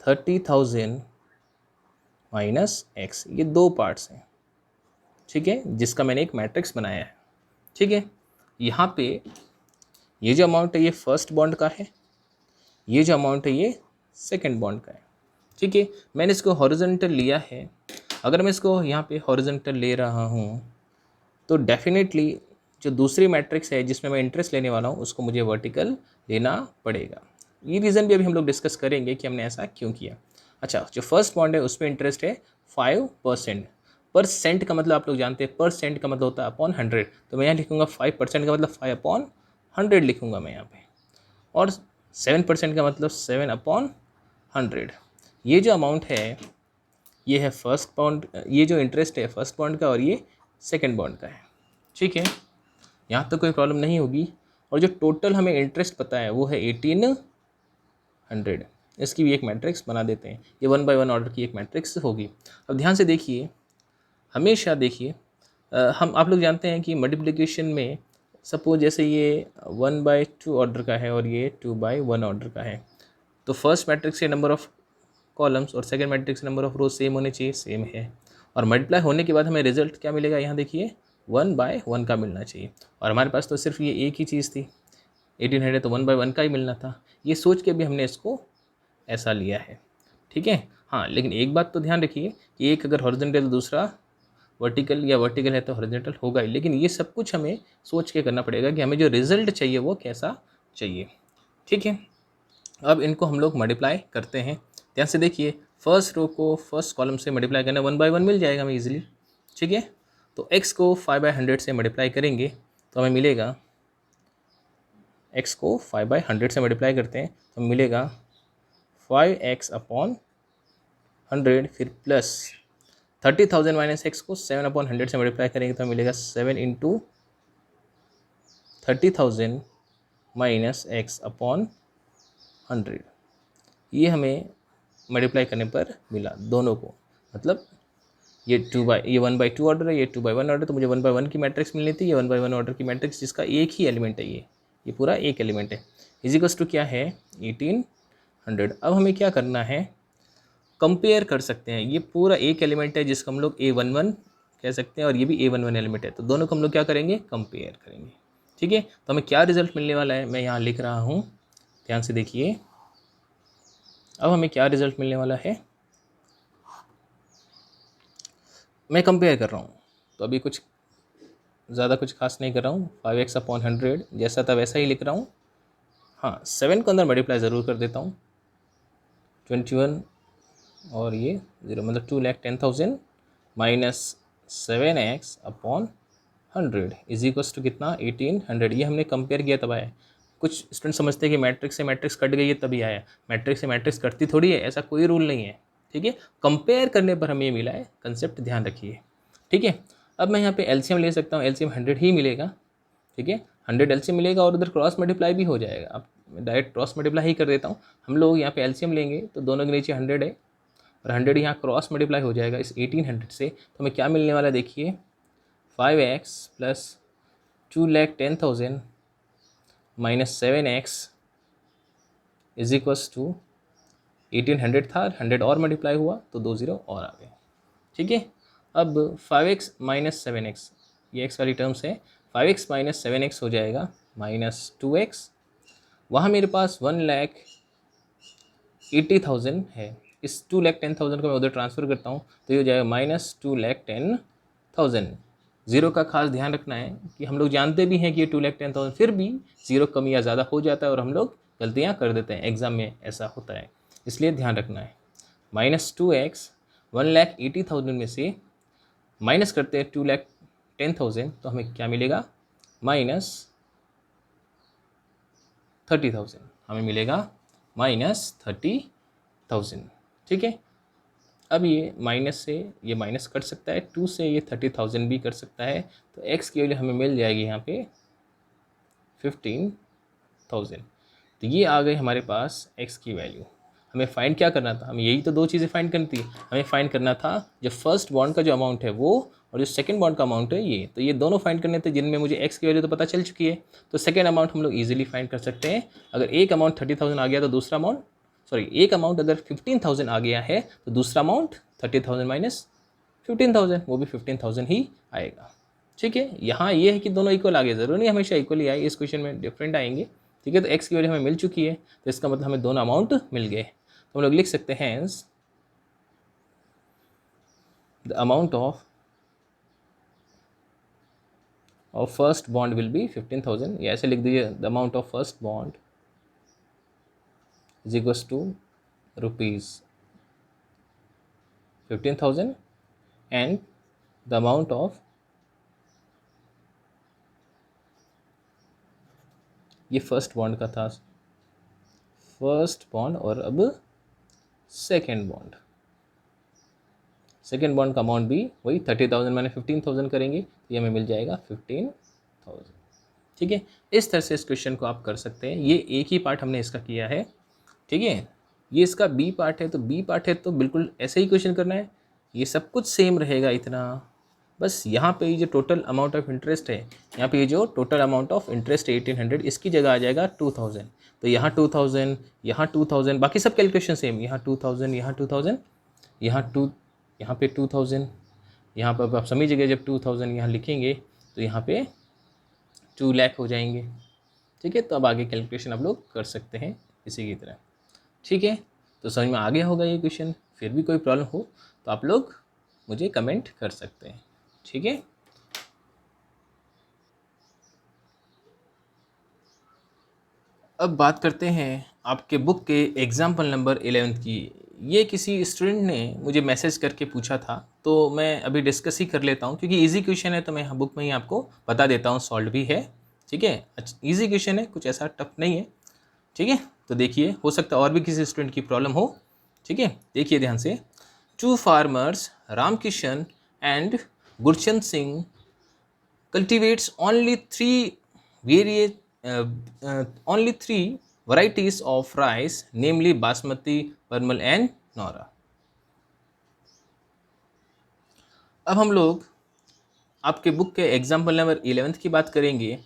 30,000 माइनस x, ये दो पार्ट्स हैं, ठीक है, जिसका मैंने एक मैट्रिक्स बनाया है, ठीक है। यहाँ पे ये जो अमाउंट है ये फर्स्ट बॉन्ड का है, ये जो अमाउंट है ये सेकंड बॉन्ड का है, ठीक है। मैंने इसको हॉरिजॉन्टल लिया है, अगर मैं इसको यहाँ पे हॉरिजॉन्टल ले रहा हूँ तो डेफिनेटली जो दूसरी मैट्रिक्स है जिसमें मैं इंटरेस्ट लेने वाला हूँ उसको मुझे वर्टिकल लेना पड़ेगा। ये रीज़न भी अभी हम लोग डिस्कस करेंगे कि हमने ऐसा क्यों किया। अच्छा, जो फर्स्ट बॉन्ड है उस पर इंटरेस्ट है 5%। परसेंट का मतलब आप लोग जानते हैं, परसेंट का मतलब होता है अपॉन 100, तो मैं यहाँ लिखूँगा 5% का मतलब 5/100 लिखूँगा मैं यहाँ पे, और 7% का मतलब 7/100। ये जो अमाउंट है ये है फर्स्ट बॉन्ड, ये जो इंटरेस्ट है फर्स्ट बॉन्ड का और ये सेकंड बॉन्ड का है, ठीक है। यहाँ तक कोई प्रॉब्लम नहीं होगी। और जो टोटल हमें इंटरेस्ट पता है वो है 1800, इसकी भी एक मैट्रिक्स बना देते हैं, ये 1 by 1 ऑर्डर की एक मैट्रिक्स होगी। अब ध्यान से देखिए, हमेशा देखिए, हम आप लोग जानते हैं कि मल्टीप्लिकेशन में सपोज जैसे ये 1 by 2 ऑर्डर का है और ये 2 by 1 ऑर्डर का है, तो फर्स्ट मैट्रिक्स के नंबर ऑफ कॉलम्स और सेकंड मैट्रिक्स के नंबर ऑफ रोज सेम होने चाहिए, सेम है, और मल्टीप्लाई होने के बाद हमें रिजल्ट क्या मिलेगा, यहाँ देखिए 1 by 1 का मिलना चाहिए, और हमारे पास तो सिर्फ ये एक ही चीज़ थी 1800, तो 1 by 1 का ही मिलना था। ये सोच के भी हमने इसको ऐसा लिया है, ठीक है। हाँ, लेकिन एक बात तो ध्यान रखिए कि एक अगर हॉरिजॉन्टल तो दूसरा वर्टिकल, या वर्टिकल है तो हॉरिजॉन्टल होगा ही, लेकिन ये सब कुछ हमें सोच के करना पड़ेगा कि हमें जो रिजल्ट चाहिए वो कैसा चाहिए, ठीक है। अब इनको हम लोग मल्टीप्लाई करते हैं। ध्यान से देखिए, फर्स्ट रो को फर्स्ट कॉलम से मल्टीप्लाई करना 1 by 1 मिल जाएगा हमें इजीली, ठीक है। तो x को 5/100 से मल्टीप्लाई करेंगे तो हमें मिलेगा, x को 5/100 से मल्टीप्लाई करते हैं तो मिलेगा 5x/100, फिर प्लस 30,000 माइनस x को 7/100 से मल्टीप्लाई करेंगे तो मिलेगा 7 × 30,000 माइनस x/100। ये हमें मल्टीप्लाई करने पर मिला दोनों को, मतलब ये 1 by 2 ऑर्डर है, ये 2 by 1 ऑर्डर, तो मुझे 1 by 1 की मैट्रिक्स मिलनी थी, ये 1 by 1 ऑर्डर की मैट्रिक्स जिसका एक ही एलिमेंट है, ये पूरा एक एलिमेंट है, इजिकल्स टू क्या है 1800। अब हमें क्या करना है, कंपेयर कर सकते हैं, ये पूरा एक एलिमेंट है जिसको हम लोग A11 कह सकते हैं और ये भी A11 एलिमेंट है, तो दोनों को हम लोग क्या करेंगे, कंपेयर करेंगे, ठीक है। तो हमें क्या रिजल्ट मिलने वाला है मैं यहाँ लिख रहा हूँ, ध्यान से देखिए। अब हमें क्या रिजल्ट मिलने वाला है, मैं कंपेयर कर रहा हूँ, तो अभी कुछ ज़्यादा कुछ खास नहीं कर रहा हूँ, 5x/100 जैसा था वैसा ही लिख रहा हूँ। हाँ, 7 को अंदर मल्टीप्लाई ज़रूर कर देता हूँ, 21 और ये 0, मतलब 2,10,000 minus 7x/100 is equals to कितना 1800। ये हमने कंपेयर किया तब आया। कुछ स्टूडेंट समझते हैं कि मैट्रिक्स से मैट्रिक्स कट गई है तभी आया, मैट्रिक्स से मैट्रिक्स कटती थोड़ी है, ऐसा कोई रूल नहीं है, ठीक है। कंपेयर करने पर हमें ये मिला है, कंसेप्ट ध्यान रखिए, ठीक है। अब मैं यहाँ पे एलसीएम ले सकता हूँ, एलसीएम 100 ही मिलेगा, ठीक है, 100 एलसीएम मिलेगा और उधर क्रॉस मल्टीप्लाई भी हो जाएगा। अब डायरेक्ट क्रॉस मल्टीप्लाई ही कर देता हूँ, हम लोग यहाँ पे एलसीएम लेंगे तो दोनों के नीचे 100 है और 100 यहाँ क्रॉस मल्टीप्लाई हो जाएगा इस 1800 से, तो हमें क्या मिलने वाला है देखिए, 5x plus 2,10,000 minus 7x is equals to 1800 था, 100 और मल्टीप्लाई हुआ तो 2 0 और आ गए, ठीक है। अब 5x माइनस 7x, ये x वाली टर्म्स है, 5x माइनस 7x हो जाएगा माइनस 2x, वहाँ मेरे पास 1,80,000 है, इस 2,10,000 को मैं उधर ट्रांसफ़र करता हूँ तो ये हो जाएगा माइनस 2,10,000। ज़ीरो का खास ध्यान रखना है कि हम लोग जानते भी हैं कि ये 2,10,000, फिर भी ज़ीरो कम या ज़्यादा हो जाता है और हम लोग गलतियाँ कर देते हैं, एग्ज़ाम में ऐसा होता है, इसलिए ध्यान रखना है। माइनस 2x 1,80,000 में से माइनस करते हैं 2,10,000 तो हमें क्या मिलेगा, माइनस 30,000, हमें मिलेगा माइनस 30,000, ठीक है। अब ये माइनस से ये माइनस कर सकता है, 2 से ये 30,000 भी कर सकता है, तो x की वैल्यू हमें मिल जाएगी यहाँ पे 15,000। तो ये आ गई हमारे पास x की वैल्यू। हमें फाइंड क्या करना था, हमें यही तो दो चीज़ें फाइंड करनी थी। हमें फाइंड करना था जो फर्स्ट बॉन्ड का जो अमाउंट है वो और जो सेकंड बॉन्ड का अमाउंट है ये, तो ये दोनों फाइंड करने थे जिनमें मुझे एक्स की वैल्यू तो पता चल चुकी है, तो सेकंड अमाउंट हम लोग इजीली फाइंड कर सकते हैं। अगर एक अमाउंट 30,000 आ गया तो दूसरा अमाउंट, सॉरी एक अमाउंट अगर 15,000 आ गया है तो दूसरा अमाउंट 30,000 माइनस 15,000, वो भी 15,000 ही आएगा। ठीक है, यहाँ ये है कि दोनों इक्वल आ गए, ज़रूरी नहीं हमेशा इक्वल ही आए, इस क्वेश्चन में डिफरेंट आएंगे। ठीक है, तो एक्स की वैल्यू हमें मिल चुकी है, तो इसका मतलब हमें दोनों अमाउंट मिल गए। तो हम लोग लिख सकते हैं the amount of first bond will be 15,000, या ऐसे लिख दीजिए the amount of first bond is equals to rupees 15,000 and the amount of, ये फर्स्ट बॉन्ड का था, फर्स्ट बॉन्ड, और अब सेकेंड बॉन्ड, सेकेंड बॉन्ड का अमाउंट भी वही 30,000 मैंने 15,000 करेंगे तो ये हमें मिल जाएगा 15,000। ठीक है, इस तरह से इस क्वेश्चन को आप कर सकते हैं। ये एक ही पार्ट हमने इसका किया है। ठीक है, ये इसका बी पार्ट है, तो बी पार्ट है तो बिल्कुल ऐसे ही क्वेश्चन करना है, ये सब कुछ सेम रहेगा इतना, बस यहाँ पे ये जो टोटल अमाउंट ऑफ इंटरेस्ट है, यहाँ पे ये जो टोटल अमाउंट ऑफ इंटरेस्ट 1800, इसकी जगह आ जाएगा 2000, तो यहाँ 2000, यहाँ 2000, बाकी सब कैलकुलेशन सेम, यहाँ 2000, यहाँ 2000, यहाँ पे 2000, यहाँ पर आप समझिएगा जब 2000 यहाँ लिखेंगे तो यहाँ पे 2 लाख हो जाएंगे। ठीक है, तो अब आगे कैलकुलेशन आप लोग कर सकते हैं इसी की तरह। ठीक है, तो समझ में आ गया होगा ये क्वेश्चन। फिर भी कोई प्रॉब्लम हो तो आप लोग मुझे कमेंट कर सकते हैं। ठीक है, अब बात करते हैं आपके बुक के एग्जाम्पल नंबर 11 की। ये किसी स्टूडेंट ने मुझे मैसेज करके पूछा था, तो मैं अभी डिस्कस ही कर लेता हूँ, क्योंकि इजी क्वेश्चन है तो मैं बुक में ही आपको बता देता हूँ, सॉल्व भी है। ठीक है, अच्छा इजी क्वेश्चन है, कुछ ऐसा टफ नहीं है। ठीक है, तो देखिए, हो सकता है और भी किसी स्टूडेंट की प्रॉब्लम हो। ठीक है, देखिए ध्यान से। 2 farmers Ramkishan and Gurchand Singh cultivates only three varieties of rice, namely Basmati, Parmal and Nora. अब हम लोग आपके बुक के एग्जाम्पल नंबर 11 की बात करेंगे।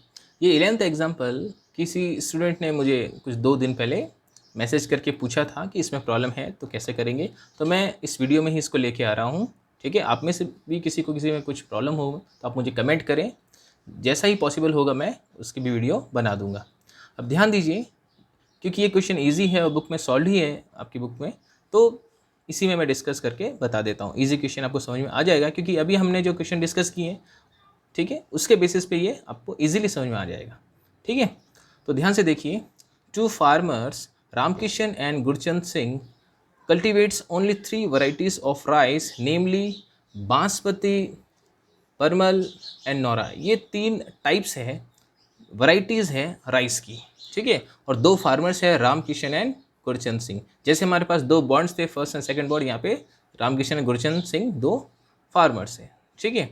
ये 11th एग्जाम्पल किसी स्टूडेंट ने मुझे कुछ 2 दिन पहले मैसेज करके पूछा था कि इसमें प्रॉब्लम है तो कैसे करेंगे, तो मैं इस वीडियो में ही इसको लेके आ रहा हूँ। ठीक है, आप में से भी किसी को किसी में कुछ प्रॉब्लम हो तो आप मुझे कमेंट करें, जैसा ही पॉसिबल होगा मैं उसकी भी वीडियो बना दूंगा। अब ध्यान दीजिए, क्योंकि ये क्वेश्चन इजी है और बुक में सॉल्व ही है आपकी बुक में, तो इसी में मैं डिस्कस करके बता देता हूँ। इजी क्वेश्चन आपको समझ में आ जाएगा, क्योंकि अभी हमने जो क्वेश्चन डिस्कस किए हैं, ठीक है, उसके बेसिस पे ये आपको इजीली समझ में आ जाएगा। ठीक है, तो ध्यान से देखिए। 2 farmers Ramkishan and Gurchand Singh cultivates only 3 varieties of rice, namely basmati, Parmal and Nora. ये 3 टाइप्स है, वैरायटीज़ हैं राइस की। ठीक है, और 2 फार्मर्स है रामकिशन एंड गुरचंद सिंह। जैसे हमारे पास 2 बॉन्ड्स थे, फर्स्ट एंड सेकंड बॉन्ड, यहाँ पे रामकिशन एंड गुरचंद सिंह 2 फार्मर्स हैं। ठीक है,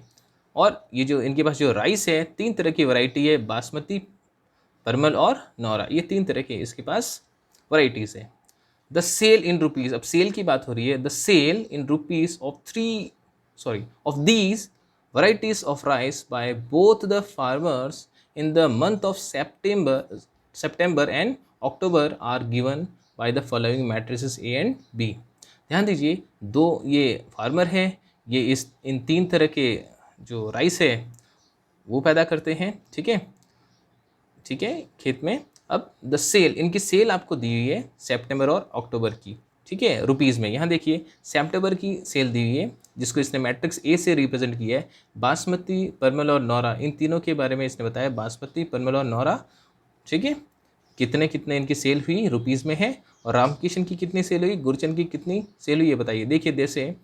और ये जो इनके पास जो राइस है 3 तरह की वैरायटी है, बासमती, परमल और नोरा, ये 3 तरह के इसके पास वैरायटीज़ है। द सेल इन रुपीज़, अब सेल की बात हो रही है, the sale in rupees of these varieties of rice by both the farmers in the month of September and October are given by the following matrices A and B. ध्यान दीजिए, 2 ये farmer है, ये इन 3 तरह के जो राइस है वो पैदा करते हैं। ठीक है, ठीक है, खेत में। अब द सेल, इनकी सेल आपको दी हुई है सितंबर और अक्टूबर की। ठीक है, रुपीज़ में। यहाँ देखिए सितंबर की सेल दी हुई है, जिसको इसने मैट्रिक्स ए से रिप्रेजेंट किया है। बासमती, परमल और नौरा, इन तीनों के बारे में इसने बताया, बासमती, परमल और नौरा। ठीक है, कितने कितने इनकी सेल हुई रुपीज़ में है, और रामकिशन की कितनी सेल हुई, गुरचंद की कितनी सेल हुई, ये बताइए। देखिए, जैसे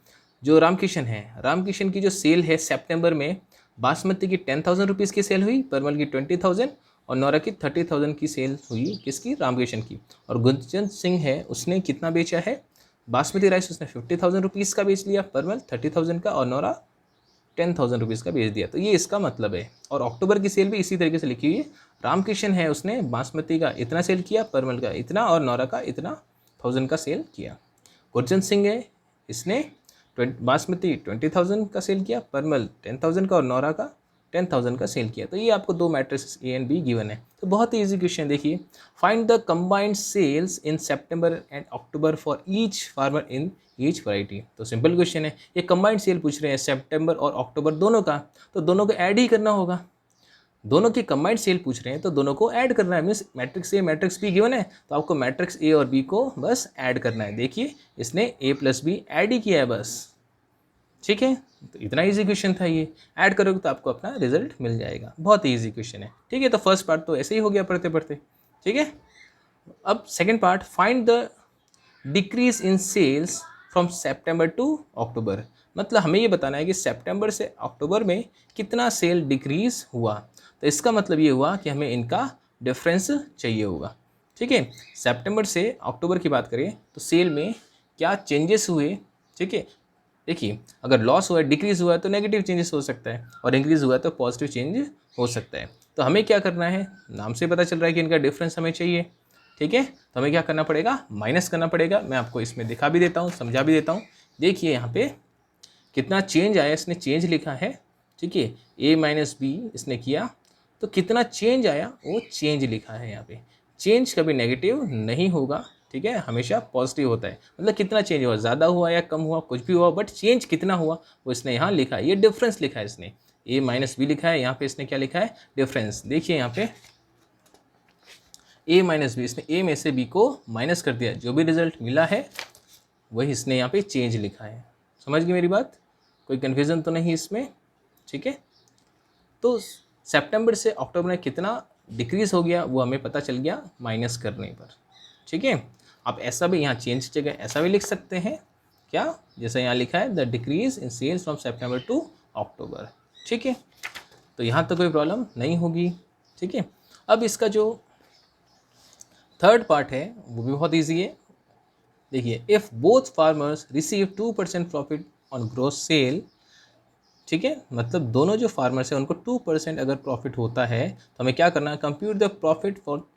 जो रामकिशन है, रामकिशन की जो सेल है सितंबर में, बासमती की 10,000 रुपीज़ की सेल हुई, परमल की 20,000 और नौरा की 30,000 की सेल हुई, किसकी, रामकिशन की। और गुरचंद सिंह है, उसने कितना बेचा है, बासमती राइस उसने 50,000 रुपीज़ का बेच लिया, परमल 30,000 का और नौरा 10,000 रुपीज़ का बेच दिया। तो ये इसका मतलब है। और अक्टूबर की सेल भी इसी तरीके से लिखी हुई है। रामकिशन है, उसने बासमती का इतना सेल किया, परमल का इतना और नौरा का इतना 1000 का सेल किया। गुरचंद सिंह है, इसने बासमती 20,000 का सेल किया, परमल 10,000 का और नौरा का 10,000 का सेल किया। तो ये आपको दो matrix a and b given है। तो बहुत ही ईजी क्वेश्चन, देखिए find the combined sales in September and October for each farmer in each variety. तो सिंपल क्वेश्चन है, ये कंबाइंड सेल पूछ रहे हैं सितंबर और अक्टूबर दोनों का, तो दोनों को ऐड ही करना होगा। दोनों की कंबाइंड सेल पूछ रहे हैं तो दोनों को ऐड करना है, means matrix A matrix B given है तो आपको मैट्रिक्स ए और बी को बस ऐड करना है। देखिए इसने ए प्लस बी ऐड ही किया है बस, ठीक है। तो इतना इजी क्वेश्चन था ये, ऐड करोगे तो आपको अपना रिजल्ट मिल जाएगा। बहुत ही ईजी क्वेश्चन है, ठीक है। तो फर्स्ट पार्ट तो ऐसे ही हो गया पढ़ते पढ़ते, ठीक है। अब second part, find the decrease in sales from September to October. मतलब हमें ये बताना है कि सितंबर से अक्टूबर में कितना सेल डिक्रीज हुआ। तो इसका मतलब ये हुआ कि हमें इनका डिफरेंस चाहिए होगा, ठीक है। सितंबर से अक्टूबर की बात करें तो सेल में क्या चेंजेस हुए, ठीक है। देखिए अगर लॉस हुआ है, डिक्रीज हुआ है तो नेगेटिव चेंजेस हो सकता है, और इंक्रीज हुआ है तो पॉजिटिव चेंज हो सकता है। तो हमें क्या करना है, नाम से पता चल रहा है कि इनका डिफरेंस हमें चाहिए, ठीक है। तो हमें क्या करना पड़ेगा, माइनस करना पड़ेगा। मैं आपको इसमें दिखा भी देता हूँ, समझा भी देता हूँ। देखिए यहाँ पे कितना चेंज आया, इसने चेंज लिखा है, ठीक है। ए माइनस बी इसने किया तो कितना चेंज आया वो चेंज लिखा है यहाँ पे। चेंज कभी नेगेटिव नहीं होगा, ठीक है, हमेशा पॉजिटिव होता है। मतलब कितना चेंज हुआ, ज़्यादा हुआ या कम हुआ, कुछ भी हुआ, बट चेंज कितना हुआ वो इसने यहाँ लिखा है। ये डिफरेंस लिखा है इसने, ए माइनस बी लिखा है, यहाँ पे इसने क्या लिखा है, डिफरेंस। देखिए यहाँ पे ए माइनस बी, इसने ए में से बी को माइनस कर दिया, जो भी रिजल्ट मिला है वही इसने यहाँ पे चेंज लिखा है। समझ गई मेरी बात, कोई कन्फ्यूज़न तो नहीं इसमें, ठीक है। तो सितंबर से अक्टूबर में कितना डिक्रीज हो गया वो हमें पता चल गया माइनस करने पर, ठीक है। आप ऐसा भी यहाँ चेंज जगह ऐसा भी लिख सकते हैं, क्या, जैसा यहाँ लिखा है the decrease in sales from September to October, ठीक है। तो यहाँ तो कोई प्रॉब्लम नहीं होगी, ठीक है। अब इसका जो थर्ड पार्ट है वो भी बहुत ईजी है। देखिए if both farmers receive 2% profit on gross sale, ठीक है, मतलब दोनों जो फार्मर्स हैं उनको 2% अगर प्रॉफिट होता है तो हमें क्या करना है, compute the profit for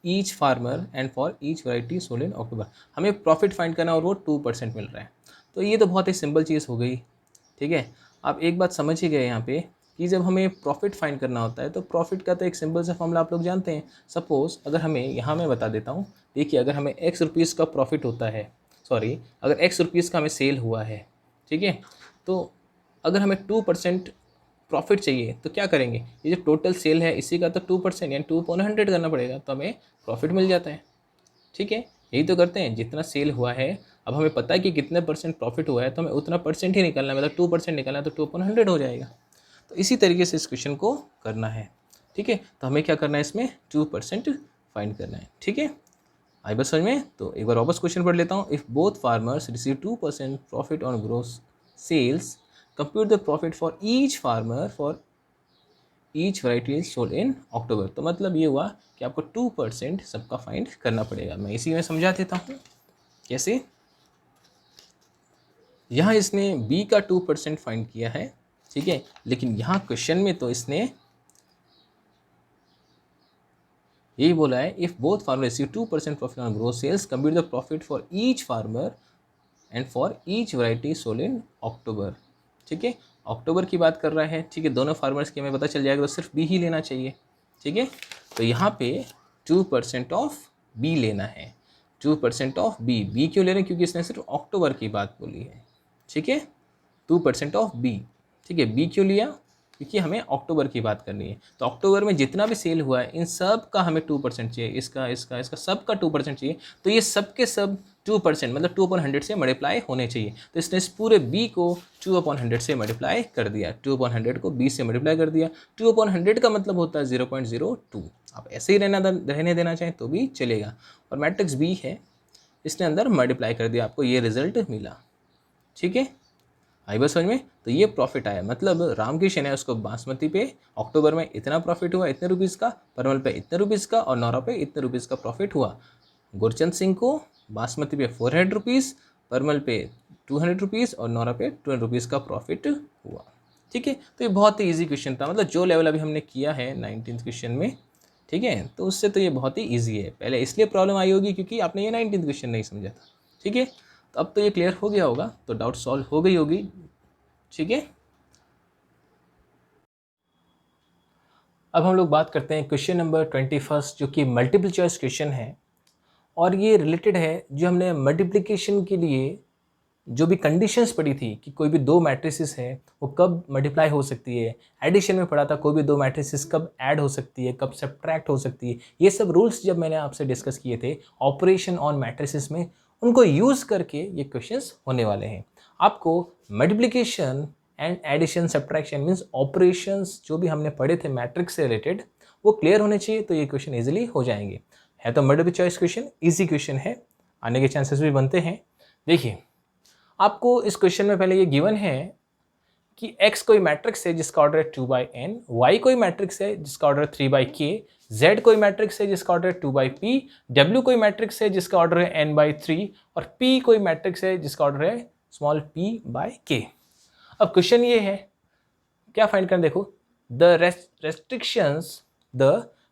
each farmer and for each variety sold in October. हमें प्रॉफिट फाइंड करना और वो 2% मिल रहा है। तो ये तो बहुत ही सिंपल चीज़ हो गई, ठीक है। आप एक बात समझ ही गए यहाँ पे कि जब हमें प्रॉफिट फाइंड करना होता है तो प्रॉफिट का तो एक सिंपल सा फॉर्मूला आप लोग जानते हैं। सपोज़ अगर हमें यहाँ मैं बता देता हूँ, देखिए अगर हमें एक्स रुपीज़ का प्रॉफिट होता है, सॉरी अगर एक्स रुपीज़ का हमें सेल हुआ है, ठीक है, तो अगर हमें 2% प्रॉफिट चाहिए तो क्या करेंगे, ये जो टोटल सेल है इसी का तो 2% यानी 2/100 करना पड़ेगा, तो हमें प्रॉफिट मिल जाता है, ठीक है। यही तो करते हैं, जितना सेल हुआ है अब हमें पता है कि कितने % प्रॉफिट हुआ है तो हमें उतना परसेंट ही निकालना है, मतलब 2% निकालना है तो 2/100 हो जाएगा। तो इसी तरीके से इस क्वेश्चन को करना है, ठीक है। तो हमें क्या करना है, इसमें 2% फाइंड करना है, ठीक है। आई बस समझ में। तो एक बार वापस क्वेश्चन पढ़ लेता हूँ। If both farmers receive 2% profit on gross sales, compute the profit for each farmer for each variety sold in October. तो मतलब ये हुआ कि आपको 2% सबका फाइंड करना पड़ेगा। मैं इसी में समझा देता हूँ कैसे। यहाँ इसने बी का 2% फाइंड किया है, ठीक है, लेकिन यहाँ क्वेश्चन में तो इसने यही बोला है if both farmer receive 2% profit on gross sales, compute the profit for each farmer and for each variety sold in October, ठीक है। अक्टूबर की बात कर रहा है, ठीक है, दोनों फार्मर्स की हमें पता चल जाएगा तो सिर्फ बी ही लेना चाहिए, ठीक है। तो यहाँ पे 2% ऑफ बी लेना है, 2% ऑफ बी। बी क्यों ले रहे हैं, क्योंकि इसने सिर्फ अक्टूबर की बात बोली है, ठीक है। 2% ऑफ बी, ठीक है। बी क्यों लिया, क्योंकि हमें अक्टूबर की बात करनी है। तो अक्टूबर में जितना भी सेल हुआ है इन सब का हमें 2% चाहिए, इसका इसका इसका सब का 2% चाहिए। तो ये सब के सब 2% मतलब 2/100 से मल्टीप्लाई होने चाहिए। तो इसने इस पूरे बी को 2/100 से मल्टीप्लाई कर दिया, 2/100 को बी से मल्टीप्लाई कर दिया। 2/100 का मतलब होता है 0.02। आप ऐसे ही रहने देना चाहें तो भी चलेगा। और मैट्रिक्स बी है, इसने अंदर मल्टीप्लाई कर दिया, आपको ये रिजल्ट मिला, ठीक है। आई बस समझ में। तो ये प्रॉफिट आया, मतलब रामकिशन है उसको बासमती पे अक्टूबर में इतना प्रॉफिट हुआ, इतने रुपीज़ का, परमल पे इतने रुपीज़ का और नौरा पे इतने रुपीज़ का प्रॉफिट हुआ। गुरचंद सिंह को बासमती पे 400 रुपीज़, परमल पे 200 रुपीज़ और नौरा पे 200 रुपीज़ का प्रॉफिट हुआ, ठीक है। तो ये बहुत ही ईजी क्वेश्चन था, मतलब जो लेवल अभी हमने किया है 19th क्वेश्चन में, ठीक है, तो उससे तो ये बहुत ही ईजी है। पहले इसलिए प्रॉब्लम आई होगी क्योंकि आपने ये 19th क्वेश्चन नहीं समझा था, ठीक है। तो अब तो ये क्लियर हो गया होगा, तो डाउट सॉल्व हो गई होगी। ठीक है, अब हम लोग बात करते हैं क्वेश्चन नंबर 21 जो कि मल्टीपल चॉइस क्वेश्चन है, और ये रिलेटेड है जो हमने मल्टीप्लिकेशन के लिए जो भी कंडीशंस पड़ी थी कि कोई भी दो मैट्रिसेस है वो कब मल्टीप्लाई हो सकती है। एडिशन में पढ़ा था कोई भी दो मैट्रिसेस कब ऐड हो सकती है, कब सब्ट्रैक्ट हो सकती है। ये सब रूल्स जब मैंने आपसे डिस्कस किए थे ऑपरेशन ऑन मैट्रिसेस में, उनको यूज़ करके ये क्वेश्चंस होने वाले हैं। आपको multiplication and addition subtraction means operations जो भी हमने पढ़े थे मैट्रिक्स से रिलेटेड वो क्लियर होने चाहिए, तो ये क्वेश्चन ईजिली हो जाएंगे। है तो multiple choice question, easy question है, आने के चांसेस भी बनते हैं। देखिए, आपको इस क्वेश्चन में पहले ये गिवन है कि x कोई मैट्रिक्स है जिसका ऑर्डर है 2/n, y कोई मैट्रिक्स है जिसका ऑर्डर है 3/k, z कोई मैट्रिक्स है जिसका ऑर्डर है 2/p, w कोई मैट्रिक्स है जिसका ऑर्डर है n/3 और p कोई मैट्रिक्स है जिसका ऑर्डर है स्मॉल p/k। अब क्वेश्चन ये है, क्या फाइंड करना, देखो the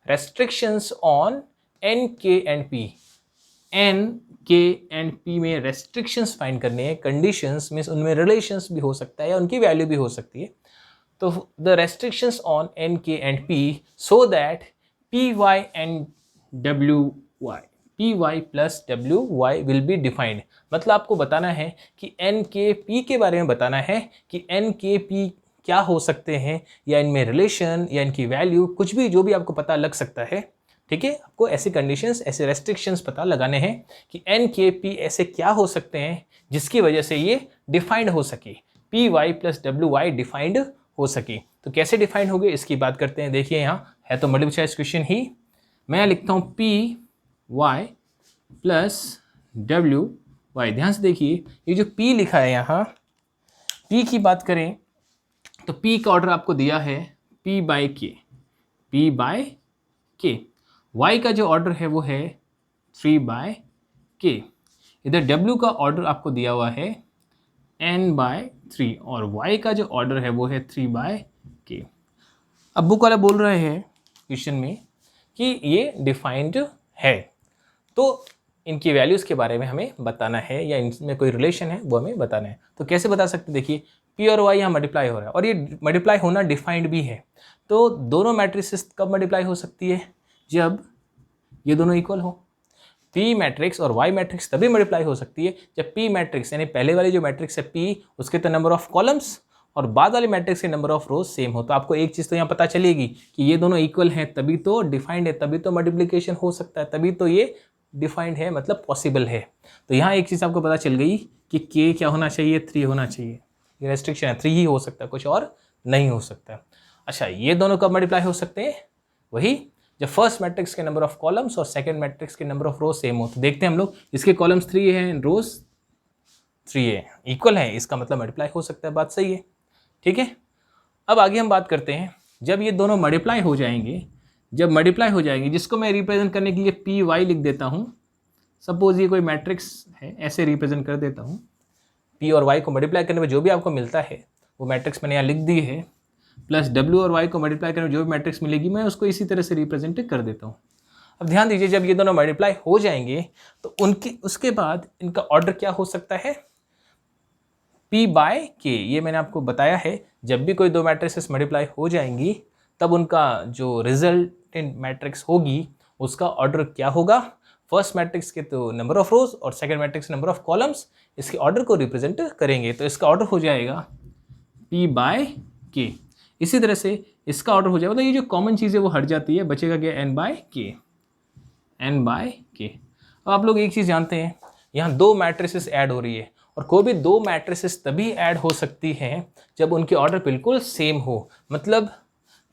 restrictions on n, k and p। n, k and p में रेस्ट्रिक्शंस फाइंड करने हैं। कंडीशंस मीन्स उनमें रिलेशंस भी हो सकता है या उनकी वैल्यू भी हो सकती है। तो the restrictions on n, k and p so that py and py plus wy will be defined. मतलब आपको बताना है कि n, k, p के बारे में बताना है कि n, k, p क्या हो सकते हैं, या इनमें रिलेशन या इनकी वैल्यू कुछ भी जो भी आपको पता लग सकता है। ठीक है, आपको ऐसी कंडीशंस, ऐसे रेस्ट्रिक्शंस पता लगाने हैं कि n, k, p ऐसे क्या हो सकते हैं जिसकी वजह से ये डिफाइंड हो सके, py प्लस wy डिफाइंड हो सके। तो कैसे डिफाइंड होंगे इसकी बात करते हैं। देखिए, यहाँ है तो मल्टीपल चॉइस क्वेश्चन ही, मैं लिखता हूँ py प्लस wy। ध्यान से देखिए, ये जो p लिखा है यहाँ, p की बात करें तो p का ऑर्डर आपको दिया है p/k, y का जो ऑर्डर है वो है 3/k। इधर w का ऑर्डर आपको दिया हुआ है n/3 और y का जो ऑर्डर है वो है 3/k। अब बुक वाला बोल रहे हैं क्वेश्चन में कि ये डिफाइंड है, तो इनकी वैल्यूज़ के बारे में हमें बताना है या इनमें कोई रिलेशन है वो हमें बताना है। तो कैसे बता सकते, देखिए p और y यहाँ मल्टीप्लाई हो रहा है और ये मल्टीप्लाई होना डिफाइंड भी है। तो दोनों मैट्रिसेस कब मल्टीप्लाई हो सकती है, जब ये दोनों इक्वल हो। p मैट्रिक्स और y मैट्रिक्स तभी मल्टीप्लाई हो सकती है जब p मैट्रिक्स यानी पहले वाली जो मैट्रिक्स है p, उसके तो नंबर ऑफ कॉलम्स और बाद वाले मैट्रिक्स के नंबर ऑफ रोज सेम हो। तो आपको एक चीज़ तो यहाँ पता चलेगी कि ये दोनों इक्वल हैं, तभी तो डिफाइंड है, तभी तो मल्टीप्लिकेशन हो सकता है, तभी तो ये डिफाइंड है, मतलब पॉसिबल है। तो यहाँ एक चीज़ आपको पता चल गई कि k क्या होना चाहिए, 3 होना चाहिए। ये रेस्ट्रिक्शन है, 3 ही हो सकता है, कुछ और नहीं हो सकता। अच्छा, ये दोनों कब मल्टीप्लाई हो सकते हैं, वही जब फर्स्ट मैट्रिक्स के नंबर ऑफ कॉलम्स और सेकंड मैट्रिक्स के नंबर ऑफ रोज सेम हो। तो देखते हैं हम लोग, इसके कॉलम्स 3 हैं, रोज 3 है, इक्वल है, इसका मतलब मल्टीप्लाई हो सकता है, बात सही है। ठीक है, अब आगे हम बात करते हैं, जब ये दोनों मल्टीप्लाई हो जाएंगे, जब मल्टीप्लाई हो जाएंगे, जिसको मैं रिप्रेजेंट करने के लिए py लिख देता हूँ। सपोज ये कोई मैट्रिक्स है, ऐसे रिप्रेजेंट कर देता हूँ। p और y को मल्टीप्लाई करने में जो भी आपको मिलता है वो मैट्रिक्स मैंने यहाँ लिख दी है, प्लस w और y को मल्टीप्लाई करने में जो भी मैट्रिक्स मिलेगी मैं उसको इसी तरह से रिप्रेजेंट कर देता हूँ। अब ध्यान दीजिए, जब ये दोनों मल्टीप्लाई हो जाएंगे तो उसके बाद इनका ऑर्डर क्या हो सकता है, p/k। ये मैंने आपको बताया है, जब भी कोई दो मैट्रिक्सेस मल्टीप्लाई हो जाएंगी तब उनका जो रिजल्टेंट मैट्रिक्स होगी उसका ऑर्डर क्या होगा, फर्स्ट मैट्रिक्स के तो नंबर ऑफ रोज और second matrix number of columns, इसके ऑर्डर को रिप्रेजेंट करेंगे। तो इसका ऑर्डर हो जाएगा p/k। इसी तरह से इसका ऑर्डर हो जाएगा, तो ये जो कॉमन चीज़ है वो हट जाती है, बचेगा क्या, n/k। अब आप लोग एक चीज़ जानते हैं, यहाँ दो मैट्रिसेस ऐड हो रही है और कोई भी दो मैट्रिसेस तभी ऐड हो सकती हैं जब उनके ऑर्डर बिल्कुल सेम हो। मतलब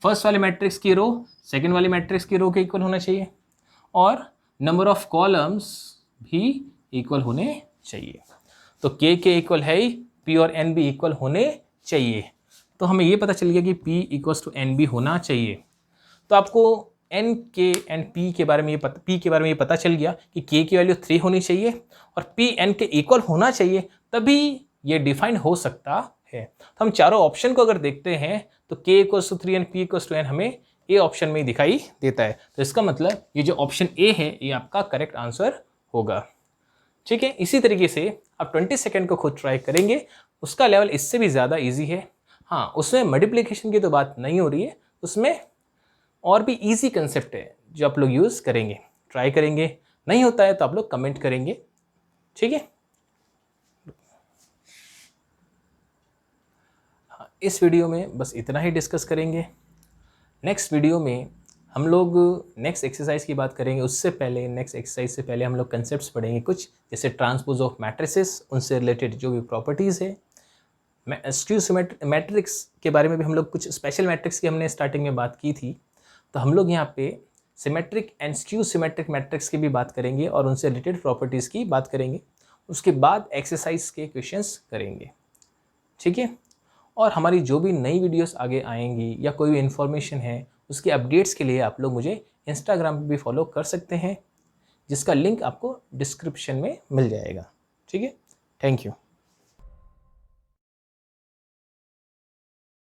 फर्स्ट वाले मैट्रिक्स की रो सेकंड वाले मैट्रिक्स की रो के इक्वल होना चाहिए और नंबर ऑफ कॉलम्स भी इक्वल होने चाहिए। तो k के इक्वल है ही, p और n भी इक्वल होने चाहिए। तो हमें ये पता चल गया कि p इक्वल्स टू n भी होना चाहिए। तो आपको n, k एंड p के बारे में ये पता चल गया कि k की वैल्यू 3 होनी चाहिए और p n के इक्वल होना चाहिए, तभी ये डिफाइन हो सकता है। तो हम चारों ऑप्शन को अगर देखते हैं तो k equals to 3 and p equals to n हमें ए ऑप्शन में दिखाई देता है। तो इसका मतलब ये जो ऑप्शन ए है ये आपका करेक्ट आंसर होगा। ठीक है, इसी तरीके से आप 20 सेकेंड को खुद ट्राई करेंगे, उसका लेवल इससे भी ज़्यादा ईजी है। हाँ, उसमें मल्टीप्लिकेशन की तो बात नहीं हो रही है, उसमें और भी ईजी कंसेप्ट है जो आप लोग यूज़ करेंगे, ट्राई करेंगे। नहीं होता है तो आप लोग कमेंट करेंगे, ठीक है। हाँ, इस वीडियो में बस इतना ही डिस्कस करेंगे। नेक्स्ट वीडियो में हम लोग नेक्स्ट एक्सरसाइज की बात करेंगे। उससे पहले, नेक्स्ट एक्सरसाइज से पहले हम लोग कंसेप्ट्स पढ़ेंगे कुछ, जैसे ट्रांसपोज ऑफ मैट्रिसेस, उनसे रिलेटेड जो भी प्रॉपर्टीज़ है। स्क्यू मैट्रिक्स के बारे में भी हम लोग कुछ स्पेशल मैट्रिक्स की हमने स्टार्टिंग में बात की थी, तो हम लोग यहाँ पे symmetric and skew symmetric matrix की भी बात करेंगे और उनसे रिलेटेड प्रॉपर्टीज़ की बात करेंगे। उसके बाद एक्सरसाइज के क्वेश्चंस करेंगे, ठीक है। और हमारी जो भी नई वीडियोस आगे आएंगी या कोई भी इन्फॉर्मेशन है, उसके अपडेट्स के लिए आप लोग मुझे इंस्टाग्राम पे भी फॉलो कर सकते हैं, जिसका लिंक आपको डिस्क्रिप्शन में मिल जाएगा, ठीक है। Thank you.